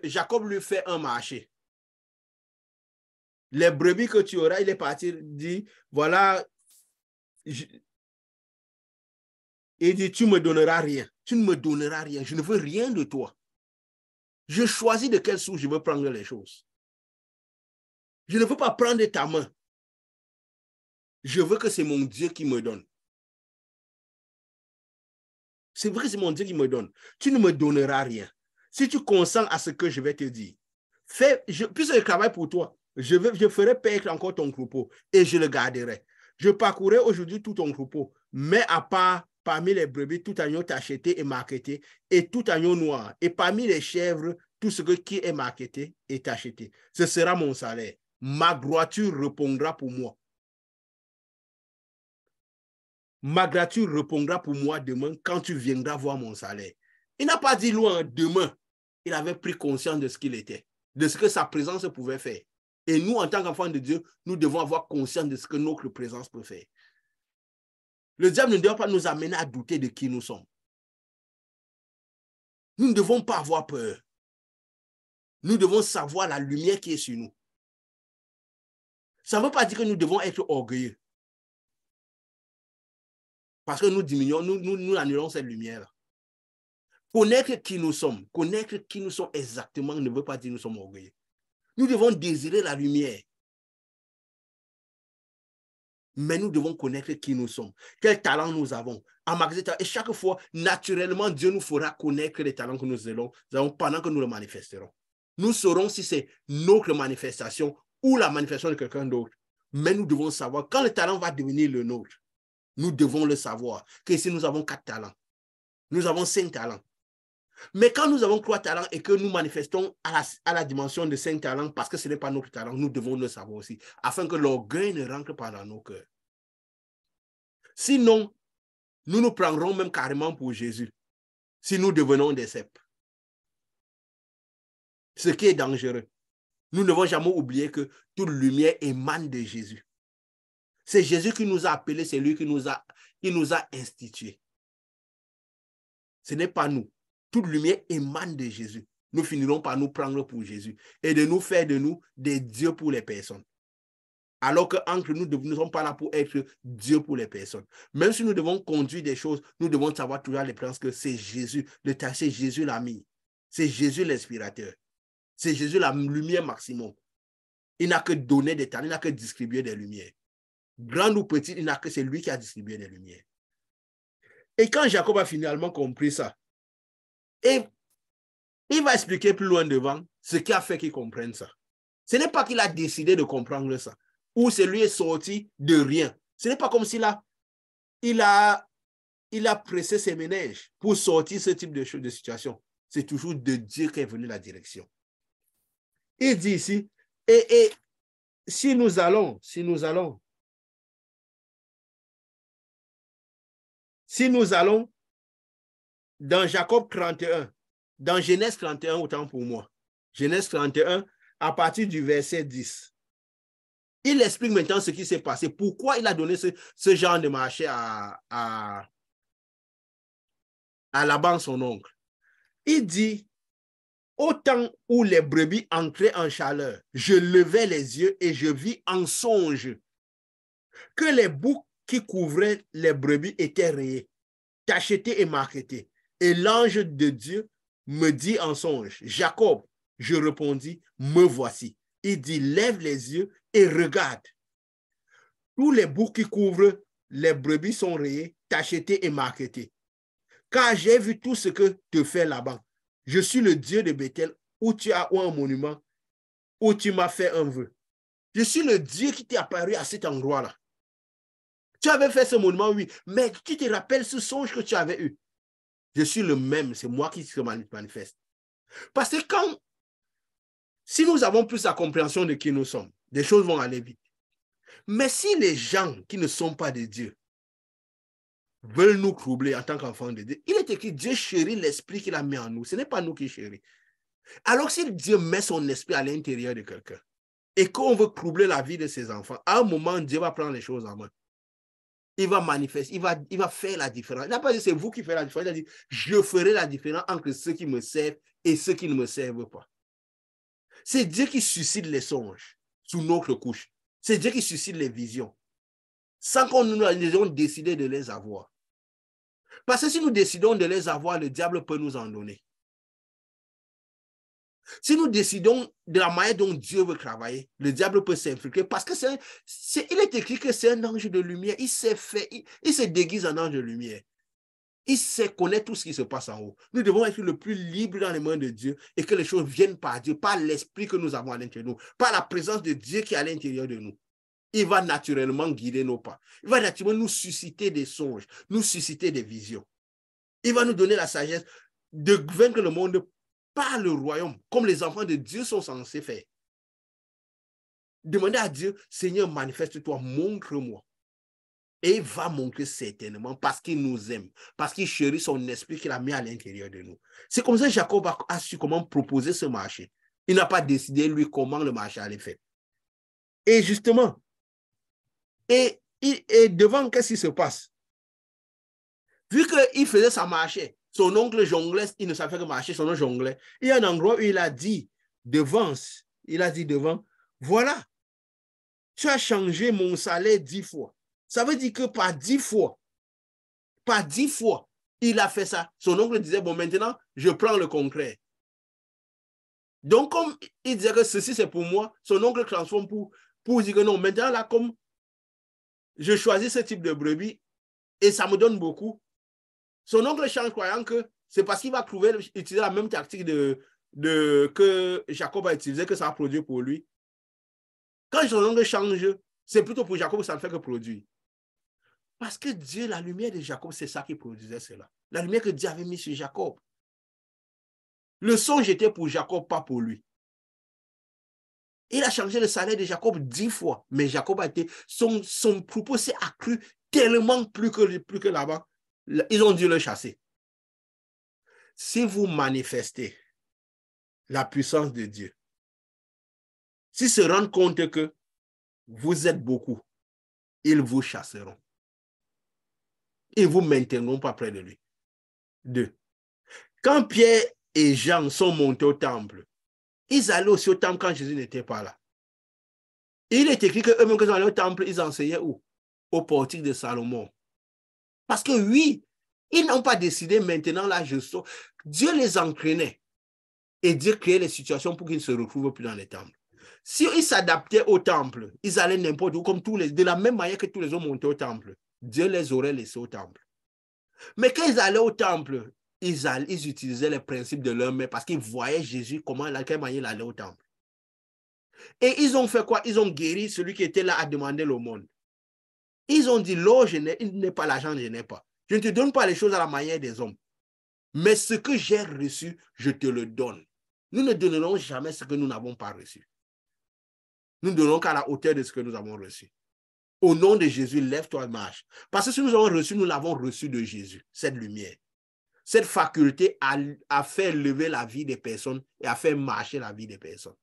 Jacob lui fait un marché. Les brebis que tu auras, il est parti, dit, voilà, il dit, tu ne me donneras rien. Tu ne me donneras rien. Je ne veux rien de toi. Je choisis de quelle source je veux prendre les choses. Je ne veux pas prendre ta main. Je veux que c'est mon Dieu qui me donne. C'est vrai que c'est mon Dieu qui me donne. Tu ne me donneras rien. Si tu consens à ce que je vais te dire, puisque je travaille pour toi, je ferai paître encore ton troupeau et je le garderai. Je parcourrai aujourd'hui tout ton troupeau, mais à part parmi les brebis, tout agneau acheté et marketé, et tout agneau noir, et parmi les chèvres, tout ce qui est marketé est acheté. Ce sera mon salaire. Ma droiture répondra pour moi. Ma grâce répondra pour moi demain quand tu viendras voir mon salaire. Il n'a pas dit loin demain. Il avait pris conscience de ce qu'il était, de ce que sa présence pouvait faire. Et nous, en tant qu'enfants de Dieu, nous devons avoir conscience de ce que notre présence peut faire. Le diable ne doit pas nous amener à douter de qui nous sommes. Nous ne devons pas avoir peur. Nous devons savoir la lumière qui est sur nous. Ça ne veut pas dire que nous devons être orgueilleux. Parce que nous diminuons, nous annulons cette lumière-là. Connaître qui nous sommes exactement ne veut pas dire que nous sommes orgueilleux. Nous devons désirer la lumière. Mais nous devons connaître qui nous sommes, quel talent nous avons. Et chaque fois, naturellement, Dieu nous fera connaître les talents que nous avons pendant que nous le manifesterons. Nous saurons si c'est notre manifestation ou la manifestation de quelqu'un d'autre. Mais nous devons savoir, quand le talent va devenir le nôtre, nous devons le savoir, que si nous avons 4 talents, nous avons 5 talents. Mais quand nous avons 3 talents et que nous manifestons à la dimension de 5 talents, parce que ce n'est pas notre talent, nous devons le savoir aussi, afin que l'orgueil ne rentre pas dans nos cœurs. Sinon, nous nous prendrons même carrément pour Jésus, si nous devenons des cèpes. Ce qui est dangereux. Nous ne devons jamais oublier que toute lumière émane de Jésus. C'est Jésus qui nous a appelés, c'est lui qui nous a institués. Ce n'est pas nous. Toute lumière émane de Jésus. Nous finirons par nous prendre pour Jésus et de nous faire de nous des dieux pour les personnes. Alors qu'entre nous, nous ne sommes pas là pour être Dieu pour les personnes. Même si nous devons conduire des choses, nous devons savoir toujours les plans que c'est Jésus, c'est Jésus l'ami. C'est Jésus l'inspirateur. C'est Jésus la lumière maximum. Il n'a que donné des talents, il n'a que distribué des lumières. Grande ou petite, il n'a que c'est lui qui a distribué des lumières. Et quand Jacob a finalement compris ça, et il va expliquer plus loin devant ce qui a fait qu'il comprenne ça. Ce n'est pas qu'il a décidé de comprendre ça, ou c'est lui est sorti de rien. Ce n'est pas comme s'il a pressé ses ménages pour sortir ce type de situation. C'est toujours de Dieu qu'est venue la direction. Il dit ici, et si nous allons dans Jacob 31, dans Genèse 31, autant pour moi, Genèse 31, à partir du verset 10, il explique maintenant ce qui s'est passé, pourquoi il a donné ce genre de marché à Laban, son oncle. Il dit, au temps où les brebis entraient en chaleur, je levai les yeux et je vis en songe que les boucs qui couvraient les brebis étaient rayés, tachetés et marquetés. Et l'ange de Dieu me dit en songe, Jacob, je répondis, me voici. Il dit, lève les yeux et regarde. Tous les boucs qui couvrent les brebis sont rayés, tachetés et marquetés. Car j'ai vu tout ce que te fait Laban. Je suis le Dieu de Bethel, où tu as un monument, où tu m'as fait un vœu. Je suis le Dieu qui t'est apparu à cet endroit-là. Tu avais fait ce monument, oui, mais tu te rappelles ce songe que tu avais eu. Je suis le même, c'est moi qui se manifeste. Parce que si nous avons plus la compréhension de qui nous sommes, les choses vont aller vite. Mais si les gens qui ne sont pas de Dieu veulent nous troubler en tant qu'enfants de Dieu, il est écrit, Dieu chérit l'esprit qu'il a mis en nous. Ce n'est pas nous qui chérit. Alors si Dieu met son esprit à l'intérieur de quelqu'un et qu'on veut troubler la vie de ses enfants, à un moment, Dieu va prendre les choses en main. Il va manifester, il va faire la différence. Il n'a pas dit c'est vous qui faites la différence. Il a dit je ferai la différence entre ceux qui me servent et ceux qui ne me servent pas. C'est Dieu qui suscite les songes sous notre couche. C'est Dieu qui suscite les visions sans qu'on nous ayons décidé de les avoir. Parce que si nous décidons de les avoir, le diable peut nous en donner. Si nous décidons de la manière dont Dieu veut travailler, le diable peut s'infiltrer parce que il est écrit que c'est un ange de lumière. Il se déguise en ange de lumière. Il sait connaître tout ce qui se passe en haut. Nous devons être le plus libre dans les mains de Dieu et que les choses viennent par Dieu, par l'esprit que nous avons à l'intérieur de nous, par la présence de Dieu qui est à l'intérieur de nous. Il va naturellement guider nos pas. Il va naturellement nous susciter des songes, nous susciter des visions. Il va nous donner la sagesse de vaincre le monde par le royaume, comme les enfants de Dieu sont censés faire. Demandez à Dieu, Seigneur, manifeste-toi, montre-moi. Et il va montrer certainement parce qu'il nous aime, parce qu'il chérit son esprit qu'il a mis à l'intérieur de nous. C'est comme ça que Jacob a su comment proposer ce marché. Il n'a pas décidé, lui, comment le marché allait faire. Et justement, et devant, qu'est-ce qui se passe? Vu qu'il faisait sa marché, son oncle jonglait, il ne savait que marcher, son oncle jonglait. Il y a un endroit où il a dit devant, voilà, tu as changé mon salaire 10 fois. Ça veut dire que par 10 fois, il a fait ça. Son oncle disait, bon, maintenant, je prends le concret. Donc, comme il disait que ceci, c'est pour moi, son oncle transforme pour dire que non, maintenant, là, comme je choisis ce type de brebis et ça me donne beaucoup, son oncle change croyant que c'est parce qu'il va utiliser la même tactique que Jacob a utilisé que ça va produire pour lui. Quand son oncle change, c'est plutôt pour Jacob que ça ne fait que produire. Parce que Dieu, la lumière de Jacob, c'est ça qui produisait cela. La lumière que Dieu avait mise sur Jacob. Le songe était pour Jacob, pas pour lui. Il a changé le salaire de Jacob 10 fois, mais Jacob a été, son propos s'est accru tellement plus que là-bas. Ils ont dû le chasser. Si vous manifestez la puissance de Dieu, s'ils se rendent compte que vous êtes beaucoup, ils vous chasseront. Ils ne vous maintiendront pas près de lui. 2. Quand Pierre et Jean sont montés au temple, ils allaient aussi au temple quand Jésus n'était pas là. Il est écrit qu'eux-mêmes, quand ils allaient au temple, ils enseignaient où? Au portique de Salomon. Parce que oui, ils n'ont pas décidé maintenant, là, je sors. Dieu les entraînait. Et Dieu créait les situations pour qu'ils ne se retrouvent plus dans les temples. Si ils s'adaptaient au temple, ils allaient n'importe où, comme de la même manière que tous les autres montaient au temple. Dieu les aurait laissés au temple. Mais quand ils allaient au temple, ils utilisaient les principes de leur mère parce qu'ils voyaient Jésus, quelle manière il allait au temple. Et ils ont fait quoi? Ils ont guéri celui qui était là à demander l'aumône. Ils ont dit, l'or, je n'ai pas, l'argent, je n'ai pas. Je ne te donne pas les choses à la manière des hommes. Mais ce que j'ai reçu, je te le donne. Nous ne donnerons jamais ce que nous n'avons pas reçu. Nous ne donnons qu'à la hauteur de ce que nous avons reçu. Au nom de Jésus, lève-toi et marche. Parce que si nous avons reçu, nous l'avons reçu de Jésus, cette lumière. Cette faculté à faire lever la vie des personnes et à faire marcher la vie des personnes.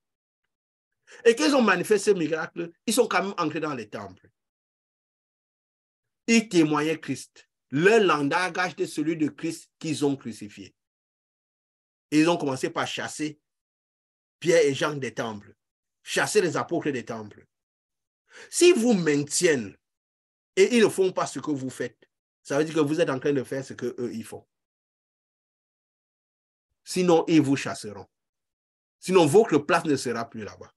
Et qu'ils ont manifesté ce miracle, ils sont quand même entrés dans les temples. Ils témoignaient Christ. Leur langage était celui de Christ qu'ils ont crucifié. Et ils ont commencé par chasser Pierre et Jean des temples, chasser les apôtres des temples. S'ils vous maintiennent et ils ne font pas ce que vous faites, ça veut dire que vous êtes en train de faire ce qu'eux, ils font. Sinon, ils vous chasseront. Sinon, votre place ne sera plus là-bas.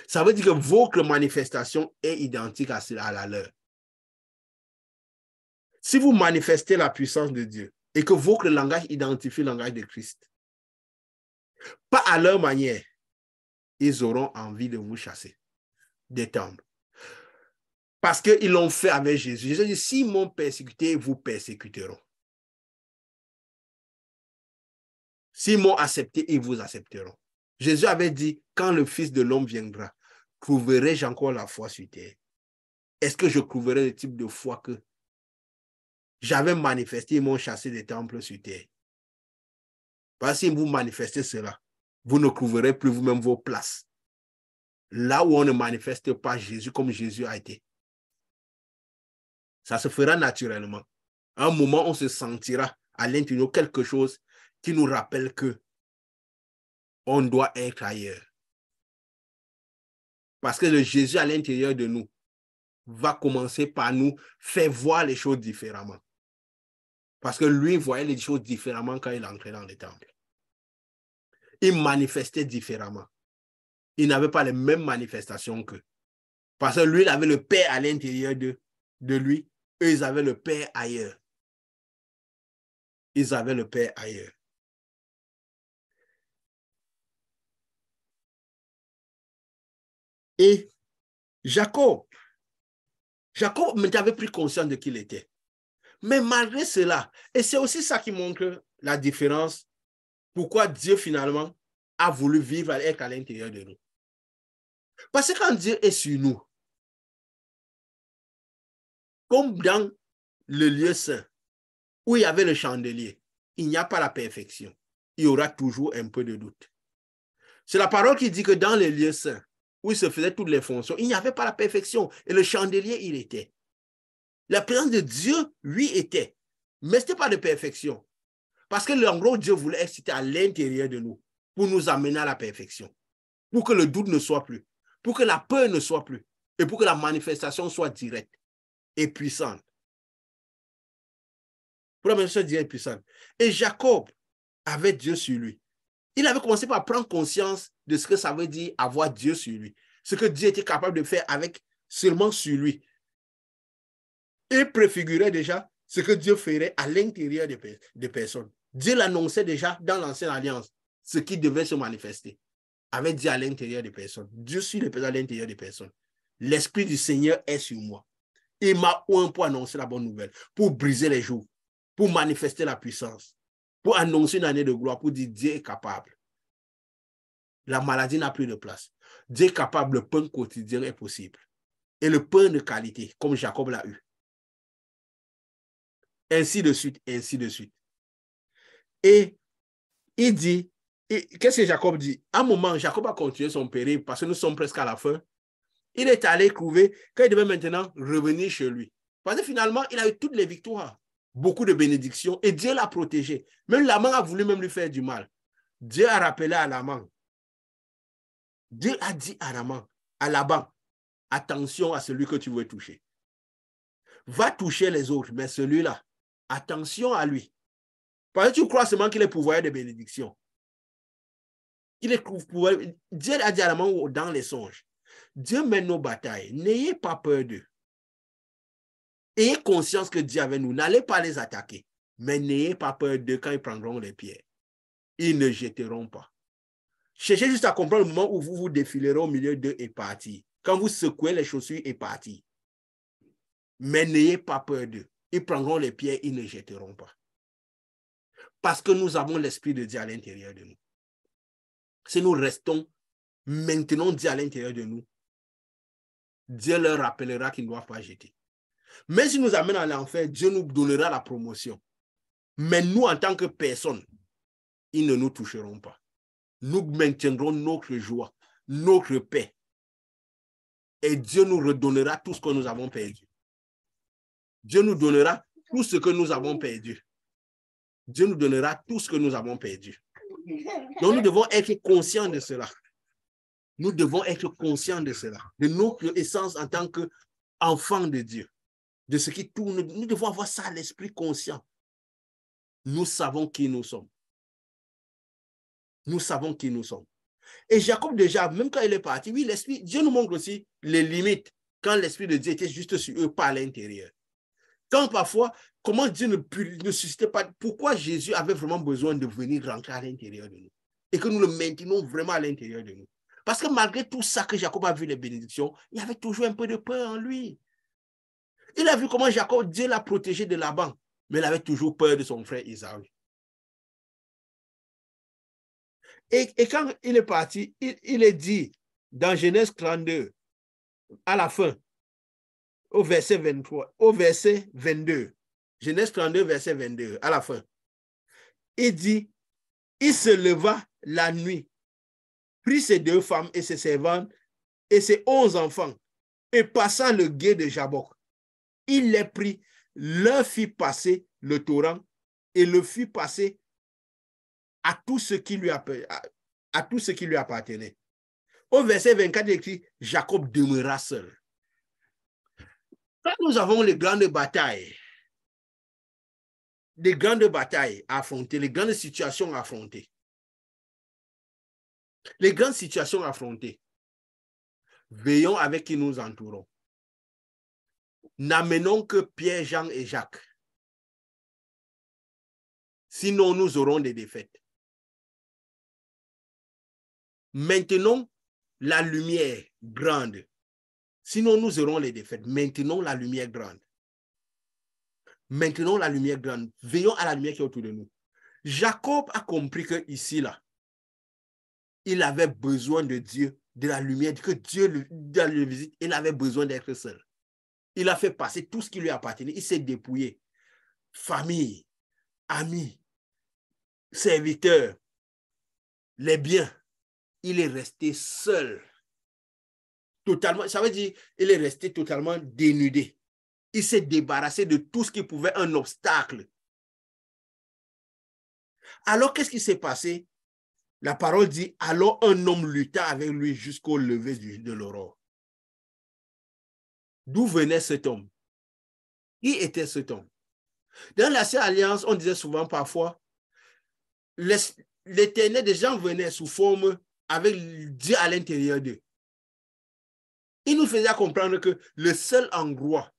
Ça veut dire que votre manifestation est identique à la leur. Si vous manifestez la puissance de Dieu et que votre langage identifie le langage de Christ, pas à leur manière, ils auront envie de vous chasser des temples. Parce qu'ils l'ont fait avec Jésus. Jésus dit, s'ils m'ont persécuté, vous persécuteront. S'ils m'ont accepté, ils vous accepteront. Jésus avait dit, quand le Fils de l'homme viendra, trouverai-je encore la foi sur terre? Est-ce que je trouverai le type de foi que j'avais manifesté, ils m'ont chassé des temples sur terre? Parce que si vous manifestez cela, vous ne trouverez plus vous-même vos places. Là où on ne manifeste pas Jésus comme Jésus a été. Ça se fera naturellement. À un moment, on se sentira à l'intérieur quelque chose qui nous rappelle que on doit être ailleurs. Parce que le Jésus à l'intérieur de nous va commencer par nous faire voir les choses différemment. Parce que lui voyait les choses différemment quand il entrait dans les temples. Il manifestait différemment. Il n'avait pas les mêmes manifestations qu'eux. Parce que lui, il avait le Père à l'intérieur de lui. Eux, ils avaient le Père ailleurs. Ils avaient le Père ailleurs. Et Jacob avait pris conscience de qui il était. Mais malgré cela, et c'est aussi ça qui montre la différence, pourquoi Dieu finalement a voulu vivre et être à l'intérieur de nous. Parce que quand Dieu est sur nous, comme dans le lieu saint, où il y avait le chandelier, il n'y a pas la perfection. Il y aura toujours un peu de doute. C'est la parole qui dit que dans les lieux saints, où il se faisait toutes les fonctions, il n'y avait pas la perfection. Et le chandelier, il était. La présence de Dieu, lui, était. Mais ce n'était pas de perfection. Parce que en gros, Dieu voulait exciter à l'intérieur de nous pour nous amener à la perfection. Pour que le doute ne soit plus. Pour que la peur ne soit plus. Et pour que la manifestation soit directe et puissante. Pour la manifestation directe et puissante. Et Jacob avait Dieu sur lui. Il avait commencé par prendre conscience de ce que ça veut dire avoir Dieu sur lui. Ce que Dieu était capable de faire avec seulement sur lui. Il préfigurait déjà ce que Dieu ferait à l'intérieur des personnes. Dieu l'annonçait déjà dans l'ancienne alliance, ce qui devait se manifester. Avait dit à l'intérieur des personnes. Dieu suit les personnes à l'intérieur des personnes. L'Esprit du Seigneur est sur moi. Il m'a oint pour annoncer la bonne nouvelle, pour briser les jours, pour manifester la puissance, pour annoncer une année de gloire, pour dire Dieu est capable. La maladie n'a plus de place. Dieu est capable, le pain quotidien est possible. Et le pain de qualité, comme Jacob l'a eu. Ainsi de suite, ainsi de suite. Et il dit, qu'est-ce que Jacob dit? À un moment, Jacob a continué son périple parce que nous sommes presque à la fin. Il est allé trouver qu'il devait maintenant revenir chez lui. Parce que finalement, il a eu toutes les victoires, beaucoup de bénédictions et Dieu l'a protégé. Même Laban a voulu même lui faire du mal. Dieu a rappelé à Laban. Dieu a dit à Laban, attention à celui que tu veux toucher. Va toucher les autres, mais celui-là, attention à lui. Parce que tu crois seulement qu'il est pourvoyeur de bénédictions. Dieu a dit à Laban dans les songes, Dieu mène nos batailles, n'ayez pas peur d'eux. Ayez conscience que Dieu est avec nous, n'allez pas les attaquer, mais n'ayez pas peur d'eux quand ils prendront les pierres. Ils ne jetteront pas. Cherchez juste à comprendre le moment où vous vous défilerez au milieu d'eux et partir. Quand vous secouez les chaussures et partir. Mais n'ayez pas peur d'eux. Ils prendront les pierres, ils ne jetteront pas. Parce que nous avons l'Esprit de Dieu à l'intérieur de nous. Si nous restons maintenant Dieu à l'intérieur de nous, Dieu leur rappellera qu'ils ne doivent pas jeter. Mais si nous amène à l'enfer, Dieu nous donnera la promotion. Mais nous, en tant que personnes, ils ne nous toucheront pas. Nous maintiendrons notre joie, notre paix. Et Dieu nous redonnera tout ce que nous avons perdu. Dieu nous donnera tout ce que nous avons perdu. Dieu nous donnera tout ce que nous avons perdu. Donc, nous devons être conscients de cela. Nous devons être conscients de cela, de notre essence en tant qu'enfants de Dieu, de ce qui tourne. Nous devons avoir ça à l'esprit conscient. Nous savons qui nous sommes. Nous savons qui nous sommes. Et Jacob déjà, même quand il est parti, oui, l'esprit, Dieu nous montre aussi les limites quand l'esprit de Dieu était juste sur eux, pas à l'intérieur. Quand parfois, comment Dieu ne suscitait pas, pourquoi Jésus avait vraiment besoin de venir rentrer à l'intérieur de nous et que nous le maintenons vraiment à l'intérieur de nous. Parce que malgré tout ça que Jacob a vu les bénédictions, il y avait toujours un peu de peur en lui. Il a vu comment Jacob, Dieu l'a protégé de Laban, mais il avait toujours peur de son frère Isaïe. Et quand il est parti, il est dit dans Genèse 32, à la fin, au verset 23, au verset 22, Genèse 32, verset 22, à la fin, il dit, il se leva la nuit, prit ses 2 femmes et ses servantes et ses 11 enfants, et passant le gué de Jabbok, il les prit, leur fit passer le torrent et le fit passer à tout ce qui lui appartenait. Au verset 24, il écrit, Jacob demeura seul. Quand nous avons les grandes batailles à affronter, les grandes situations à affronter, veillons avec qui nous entourons. N'amenons que Pierre, Jean et Jacques. Sinon, nous aurons des défaites. Maintenons la lumière grande. Sinon, nous aurons les défaites. Maintenons la lumière grande. Maintenons la lumière grande. Veillons à la lumière qui est autour de nous. Jacob a compris que ici, là, il avait besoin de Dieu, de la lumière, que Dieu le visite. Il avait besoin d'être seul. Il a fait passer tout ce qui lui appartenait. Il s'est dépouillé. Famille, amis, serviteurs, les biens. Il est resté seul. Totalement, ça veut dire il est resté totalement dénudé. Il s'est débarrassé de tout ce qui pouvait être un obstacle. Alors, qu'est-ce qui s'est passé? La parole dit, alors un homme lutta avec lui jusqu'au lever de l'aurore. D'où venait cet homme? Qui était cet homme? Dans l'Ancienne Alliance, on disait souvent parfois, l'Éternel, des gens venaient sous forme avec Dieu à l'intérieur d'eux. Il nous faisait comprendre que le seul endroit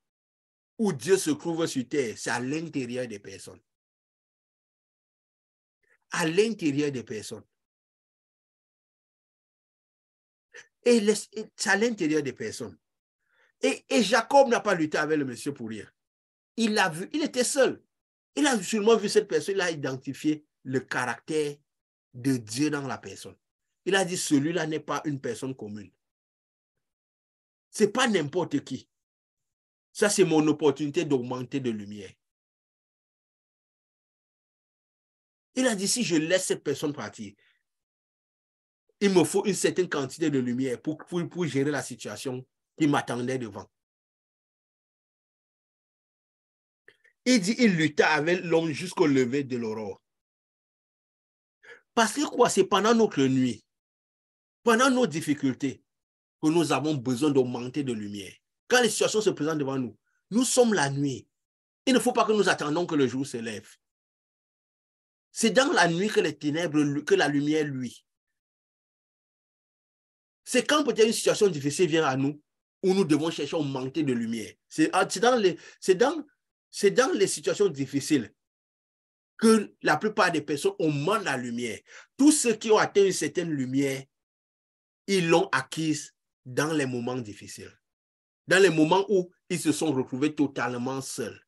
où Dieu se trouve sur terre, c'est à l'intérieur des personnes. À l'intérieur des personnes. Et c'est à l'intérieur des personnes. Et Jacob n'a pas lutté avec le monsieur pour rien. Il l'a vu, il était seul. Il a sûrement vu cette personne, il a identifié le caractère de Dieu dans la personne. Il a dit, celui-là n'est pas une personne commune. Ce n'est pas n'importe qui. Ça, c'est mon opportunité d'augmenter de lumière. Il a dit, si je laisse cette personne partir, il me faut une certaine quantité de lumière pour gérer la situation qui m'attendait devant. Il dit, il lutta avec l'homme jusqu'au lever de l'aurore. Parce que quoi? C'est pendant notre nuit, pendant nos difficultés, que nous avons besoin d'augmenter de lumière. Quand les situations se présentent devant nous, nous sommes la nuit. Il ne faut pas que nous attendons que le jour se lève. C'est dans la nuit que les ténèbres, que la lumière luit. C'est quand peut-être une situation difficile vient à nous, où nous devons chercher à augmenter de lumière. C'est dans les situations difficiles que la plupart des personnes ont manqué la lumière. Tous ceux qui ont atteint une certaine lumière, ils l'ont acquise dans les moments difficiles. Dans les moments où ils se sont retrouvés totalement seuls.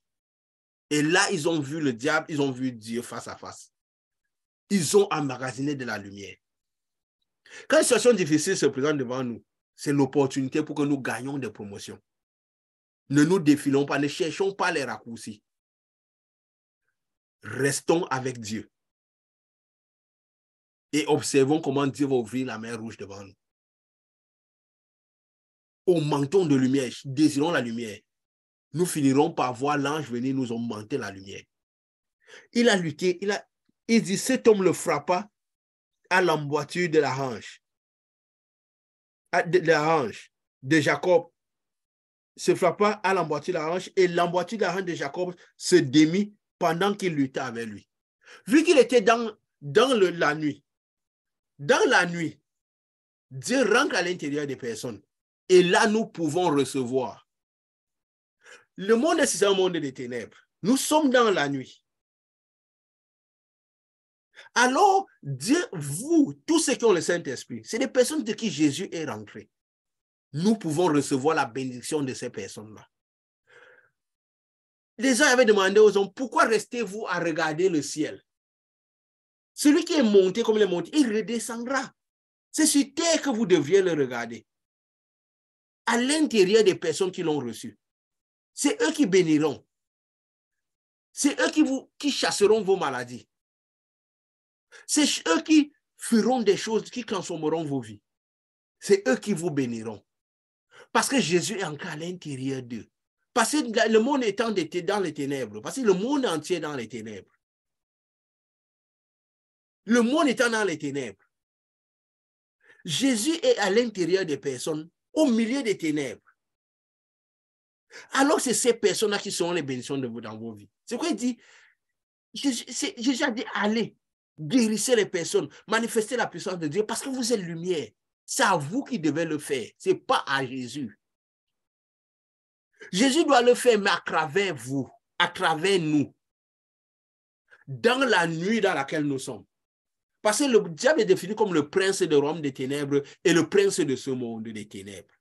Et là, ils ont vu le diable, ils ont vu Dieu face à face. Ils ont emmagasiné de la lumière. Quand une situation difficile se présente devant nous, c'est l'opportunité pour que nous gagnions des promotions. Ne nous défilons pas, ne cherchons pas les raccourcis. Restons avec Dieu. Et observons comment Dieu va ouvrir la mer rouge devant nous. Au menton de lumière, désirons la lumière. Nous finirons par voir l'ange venir nous augmenter la lumière. Il a lutté, il dit, cet homme le frappa à l'emboîture de la hanche. De la hanche de Jacob. Se frappa à l'emboîture de la hanche et l'emboîture de la hanche de Jacob se démit pendant qu'il luttait avec lui. Vu qu'il était dans la nuit, Dieu rentre à l'intérieur des personnes. Et là, nous pouvons recevoir. Le monde, c'est un monde des ténèbres. Nous sommes dans la nuit. Alors, Dieu, vous, tous ceux qui ont le Saint-Esprit, c'est des personnes de qui Jésus est rentré. Nous pouvons recevoir la bénédiction de ces personnes-là. Les gens avaient demandé aux hommes, pourquoi restez-vous à regarder le ciel? Celui qui est monté comme il est monté, il redescendra. C'est sur terre que vous deviez le regarder. À l'intérieur des personnes qui l'ont reçu. C'est eux qui béniront. C'est eux qui chasseront vos maladies. C'est eux qui feront des choses qui transformeront vos vies. C'est eux qui vous béniront. Parce que Jésus est encore à l'intérieur d'eux. Parce que le monde étant dans les ténèbres. Parce que le monde entier est dans les ténèbres. Le monde étant dans les ténèbres. Jésus est à l'intérieur des personnes, au milieu des ténèbres. Alors c'est ces personnes-là qui seront les bénédictions dans vos vies. C'est quoi il dit? Jésus a dit, allez, guérissez les personnes, manifestez la puissance de Dieu parce que vous êtes lumière. C'est à vous qui devez le faire. Ce n'est pas à Jésus. Jésus doit le faire, mais à travers vous, à travers nous. Dans la nuit dans laquelle nous sommes. Parce que le diable est défini comme le prince de Rome des ténèbres et le prince de ce monde des ténèbres.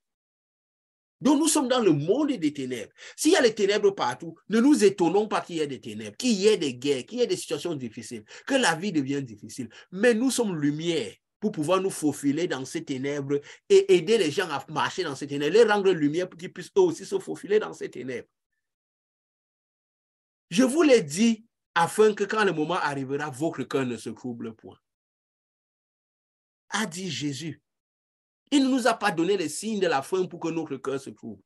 Donc nous sommes dans le monde des ténèbres. S'il y a les ténèbres partout, ne nous étonnons pas qu'il y ait des ténèbres, qu'il y ait des guerres, qu'il y ait des situations difficiles, que la vie devienne difficile. Mais nous sommes lumière pour pouvoir nous faufiler dans ces ténèbres et aider les gens à marcher dans ces ténèbres, les rendre lumière pour qu'ils puissent eux aussi se faufiler dans ces ténèbres. Je vous l'ai dit afin que quand le moment arrivera, votre cœur ne se trouble point. A dit Jésus. Il ne nous a pas donné les signes de la fin pour que notre cœur se trouble,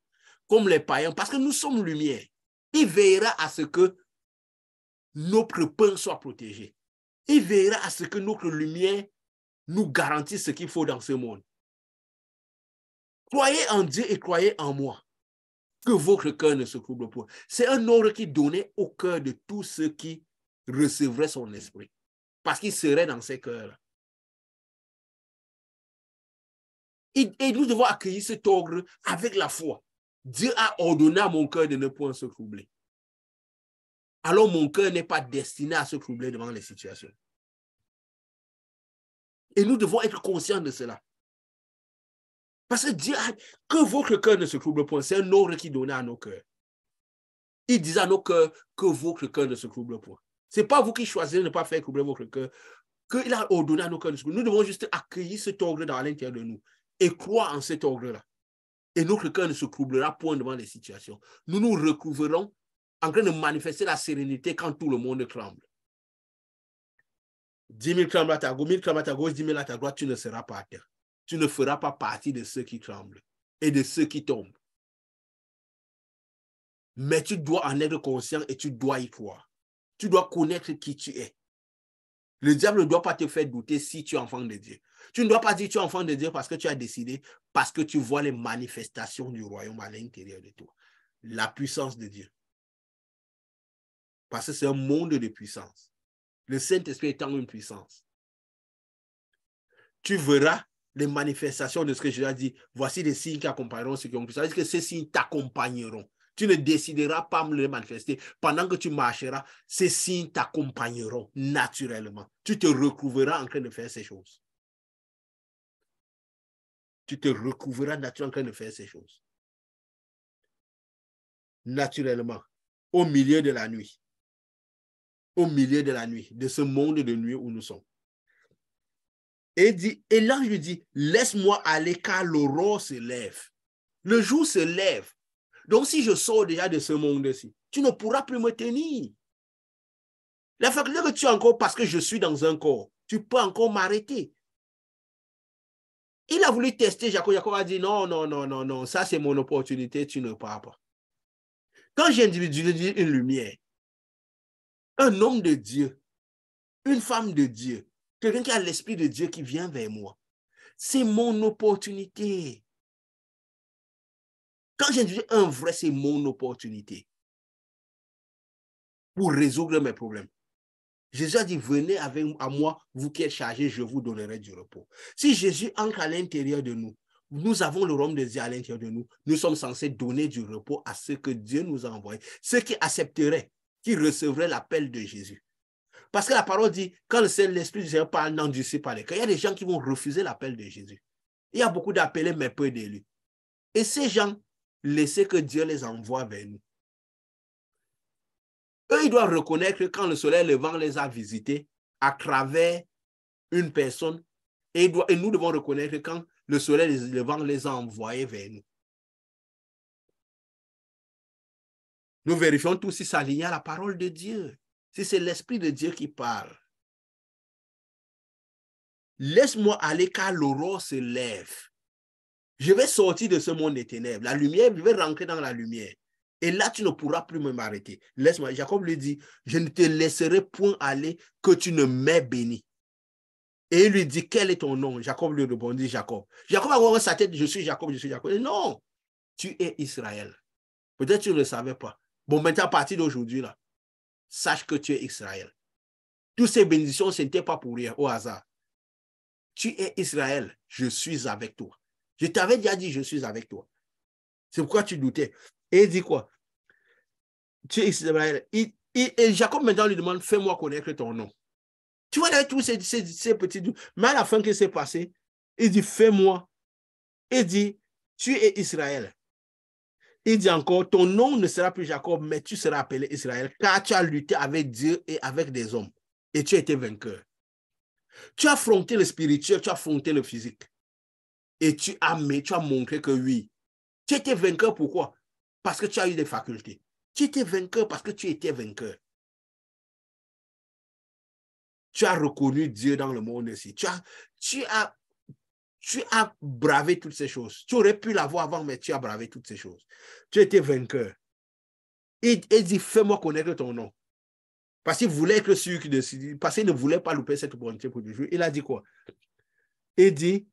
comme les païens, parce que nous sommes lumière. Il veillera à ce que notre pain soit protégé. Il veillera à ce que notre lumière nous garantisse ce qu'il faut dans ce monde. Croyez en Dieu et croyez en moi, que votre cœur ne se trouble point. C'est un ordre qui donnait au cœur de tous ceux qui recevraient son esprit, parce qu'il serait dans ces cœurs-là. Et nous devons accueillir cet ordre avec la foi. Dieu a ordonné à mon cœur de ne point se troubler. Alors mon cœur n'est pas destiné à se troubler devant les situations. Et nous devons être conscients de cela. Parce que Dieu a que votre cœur ne se trouble point. C'est un ordre qui donnait à nos cœurs. Il disait à nos cœurs que votre cœur ne se trouble point. Ce n'est pas vous qui choisissez de ne pas faire troubler votre cœur. Qu'il a ordonné à nos cœurs de se troubler. Nous devons juste accueillir cet ordre dans l'intérieur de nous. Et croire en cet ordre-là. Et notre cœur ne se troublera point devant les situations. Nous nous recouvrerons en train de manifester la sérénité quand tout le monde tremble. 10 000 tremblent à ta gauche, 1000 tremblent à ta gauche, 10 000 à ta droite, tu ne seras pas à terre. Tu ne feras pas partie de ceux qui tremblent et de ceux qui tombent. Mais tu dois en être conscient et tu dois y croire. Tu dois connaître qui tu es. Le diable ne doit pas te faire douter si tu es enfant de Dieu. Tu ne dois pas dire que tu es enfant de Dieu parce que tu as décidé, parce que tu vois les manifestations du royaume à l'intérieur de toi. La puissance de Dieu. Parce que c'est un monde de puissance. Le Saint-Esprit étant une puissance. Tu verras les manifestations de ce que Jésus a dit. Voici les signes qui accompagneront ceux qui ont puissance. C'est-à-dire que ces signes t'accompagneront. Tu ne décideras pas de le manifester. Pendant que tu marcheras, ces signes t'accompagneront naturellement. Tu te retrouveras en train de faire ces choses. Tu te retrouveras naturellement en train de faire ces choses. Naturellement, au milieu de la nuit. Au milieu de la nuit, de ce monde de nuit où nous sommes. Et l'ange lui dit, laisse-moi aller car l'aurore se lève. Le jour se lève. Donc, si je sors déjà de ce monde-ci, tu ne pourras plus me tenir. La faculté que tu as encore parce que je suis dans un corps, tu peux encore m'arrêter. Il a voulu tester Jacob. Jacob a dit, non, non, non, non, non, ça c'est mon opportunité, tu ne pars pas. Quand j'individue une lumière, un homme de Dieu, une femme de Dieu, quelqu'un qui a l'esprit de Dieu qui vient vers moi, c'est mon opportunité. Quand j'individue un vrai, c'est mon opportunité pour résoudre mes problèmes. Jésus a dit, venez avec à moi, vous qui êtes chargés, je vous donnerai du repos. Si Jésus entre à l'intérieur de nous, nous avons le royaume de Dieu à l'intérieur de nous, nous sommes censés donner du repos à ceux que Dieu nous a envoyés, ceux qui accepteraient, qui recevraient l'appel de Jésus. Parce que la parole dit, quand l'Esprit du Seigneur parle, n'endurcissez pas les cœurs. Il y a des gens qui vont refuser l'appel de Jésus. Il y a beaucoup d'appelés, mais peu d'élus. Et ces gens, laissez que Dieu les envoie vers nous. Eux, ils doivent reconnaître que quand le soleil levant les a visités à travers une personne, et nous devons reconnaître que quand le soleil levant les a envoyés vers nous. Nous vérifions tous si ça aligne à la parole de Dieu, si c'est l'Esprit de Dieu qui parle. Laisse-moi aller car l'aurore se lève. Je vais sortir de ce monde des ténèbres. La lumière, je vais rentrer dans la lumière. Et là, tu ne pourras plus m'arrêter. Laisse-moi. Jacob lui dit, je ne te laisserai point aller que tu ne m'aies béni. Et il lui dit, quel est ton nom? Jacob lui répondit, Jacob. Jacob a ouvert sa tête, je suis Jacob, je suis Jacob. Et non, tu es Israël. Peut-être tu ne le savais pas. Bon, maintenant, à partir d'aujourd'hui, là, sache que tu es Israël. Toutes ces bénédictions, ce n'était pas pour rien, au hasard. Tu es Israël, je suis avec toi. Je t'avais déjà dit, je suis avec toi. C'est pourquoi tu doutais. Et il dit quoi? Tu es Israël. Et Jacob maintenant lui demande, fais-moi connaître ton nom. Tu vois, avec tous ces petits doutes. Mais à la fin, qu'est-ce qui s'est passé? Il dit, fais-moi. Il dit, tu es Israël. Il dit encore, ton nom ne sera plus Jacob, mais tu seras appelé Israël, car tu as lutté avec Dieu et avec des hommes. Et tu as été vainqueur. Tu as affronté le spirituel, tu as affronté le physique. Et tu as montré que oui. Tu étais vainqueur, pourquoi? Parce que tu as eu des facultés. Tu étais vainqueur parce que tu étais vainqueur. Tu as reconnu Dieu dans le monde aussi. Tu as bravé toutes ces choses. Tu aurais pu l'avoir avant, mais tu as bravé toutes ces choses. Tu étais vainqueur. Il dit, fais-moi connaître ton nom. Parce qu'il voulait être celui qui décide, parce qu'il ne voulait pas louper cette opportunité pour le jouer. Il a dit quoi? Il dit,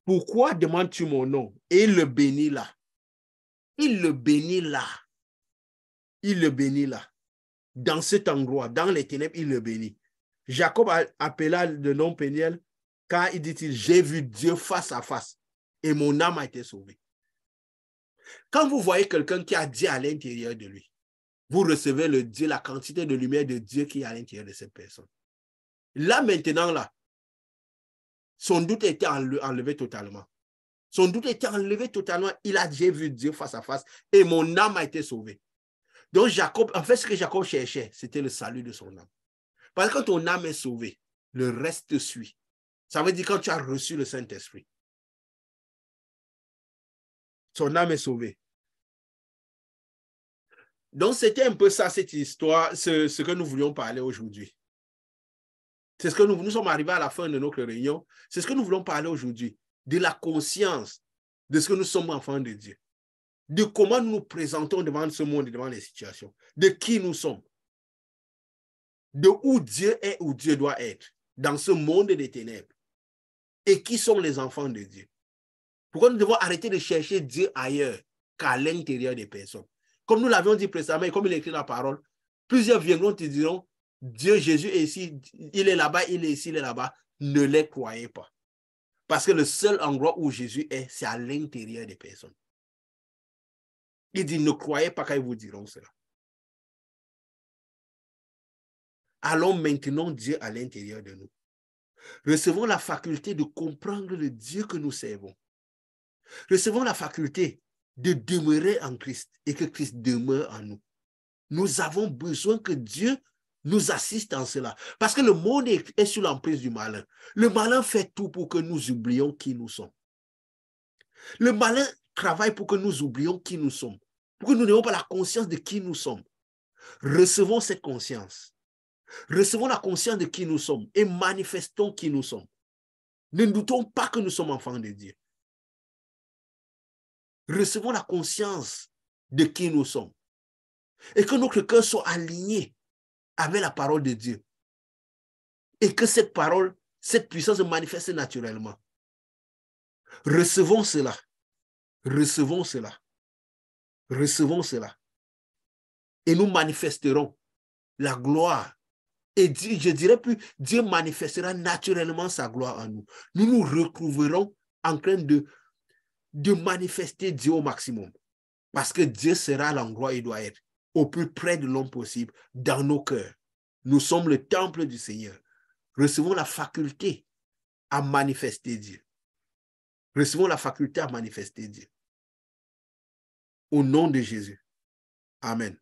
pourquoi demandes-tu mon nom? Et il le bénit là. Il le bénit là. Il le bénit là. Dans cet endroit, dans les ténèbres, il le bénit. Jacob appela le nom Péniel, car il dit, j'ai vu Dieu face à face et mon âme a été sauvée. Quand vous voyez quelqu'un qui a Dieu à l'intérieur de lui, vous recevez le Dieu, la quantité de lumière de Dieu qui est à l'intérieur de cette personne. Là, maintenant, là, son doute était enlevé totalement. Son doute était enlevé totalement. Il a déjà vu Dieu face à face et mon âme a été sauvée. Donc, Jacob, en fait, ce que Jacob cherchait, c'était le salut de son âme. Parce que quand ton âme est sauvée, le reste te suit. Ça veut dire quand tu as reçu le Saint-Esprit. Son âme est sauvée. Donc, c'était un peu ça, cette histoire, ce que nous voulions parler aujourd'hui. C'est ce que nous sommes arrivés à la fin de notre réunion. C'est ce que nous voulons parler aujourd'hui. De la conscience de ce que nous sommes enfants de Dieu. De comment nous nous présentons devant ce monde et devant les situations. De qui nous sommes. De où Dieu est, où Dieu doit être. Dans ce monde des ténèbres. Et qui sont les enfants de Dieu. Pourquoi nous devons arrêter de chercher Dieu ailleurs qu'à l'intérieur des personnes. Comme nous l'avions dit précédemment et comme il est écrit dans la parole, plusieurs viendront te diront, Dieu, Jésus est ici, il est là-bas, il est ici, il est là-bas. Ne les croyez pas. Parce que le seul endroit où Jésus est, c'est à l'intérieur des personnes. Il dit, ne croyez pas quand ils vous diront cela. Allons maintenant Dieu à l'intérieur de nous. Recevons la faculté de comprendre le Dieu que nous servons. Recevons la faculté de demeurer en Christ et que Christ demeure en nous. Nous avons besoin que Dieu nous assiste en cela. Parce que le monde est sous l'emprise du malin. Le malin fait tout pour que nous oublions qui nous sommes. Le malin travaille pour que nous oublions qui nous sommes. Pour que nous n'ayons pas la conscience de qui nous sommes. Recevons cette conscience. Recevons la conscience de qui nous sommes et manifestons qui nous sommes. Ne doutons pas que nous sommes enfants de Dieu. Recevons la conscience de qui nous sommes. Et que notre cœur soit aligné avec la parole de Dieu. Et que cette parole, cette puissance se manifeste naturellement. Recevons cela. Recevons cela. Recevons cela. Et nous manifesterons la gloire. Et je dirais plus, Dieu manifestera naturellement sa gloire en nous. Nous nous retrouverons en train de manifester Dieu au maximum. Parce que Dieu sera à l'endroit où il doit être, au plus près de l'homme possible, dans nos cœurs. Nous sommes le temple du Seigneur. Recevons la faculté à manifester Dieu. Recevons la faculté à manifester Dieu. Au nom de Jésus. Amen.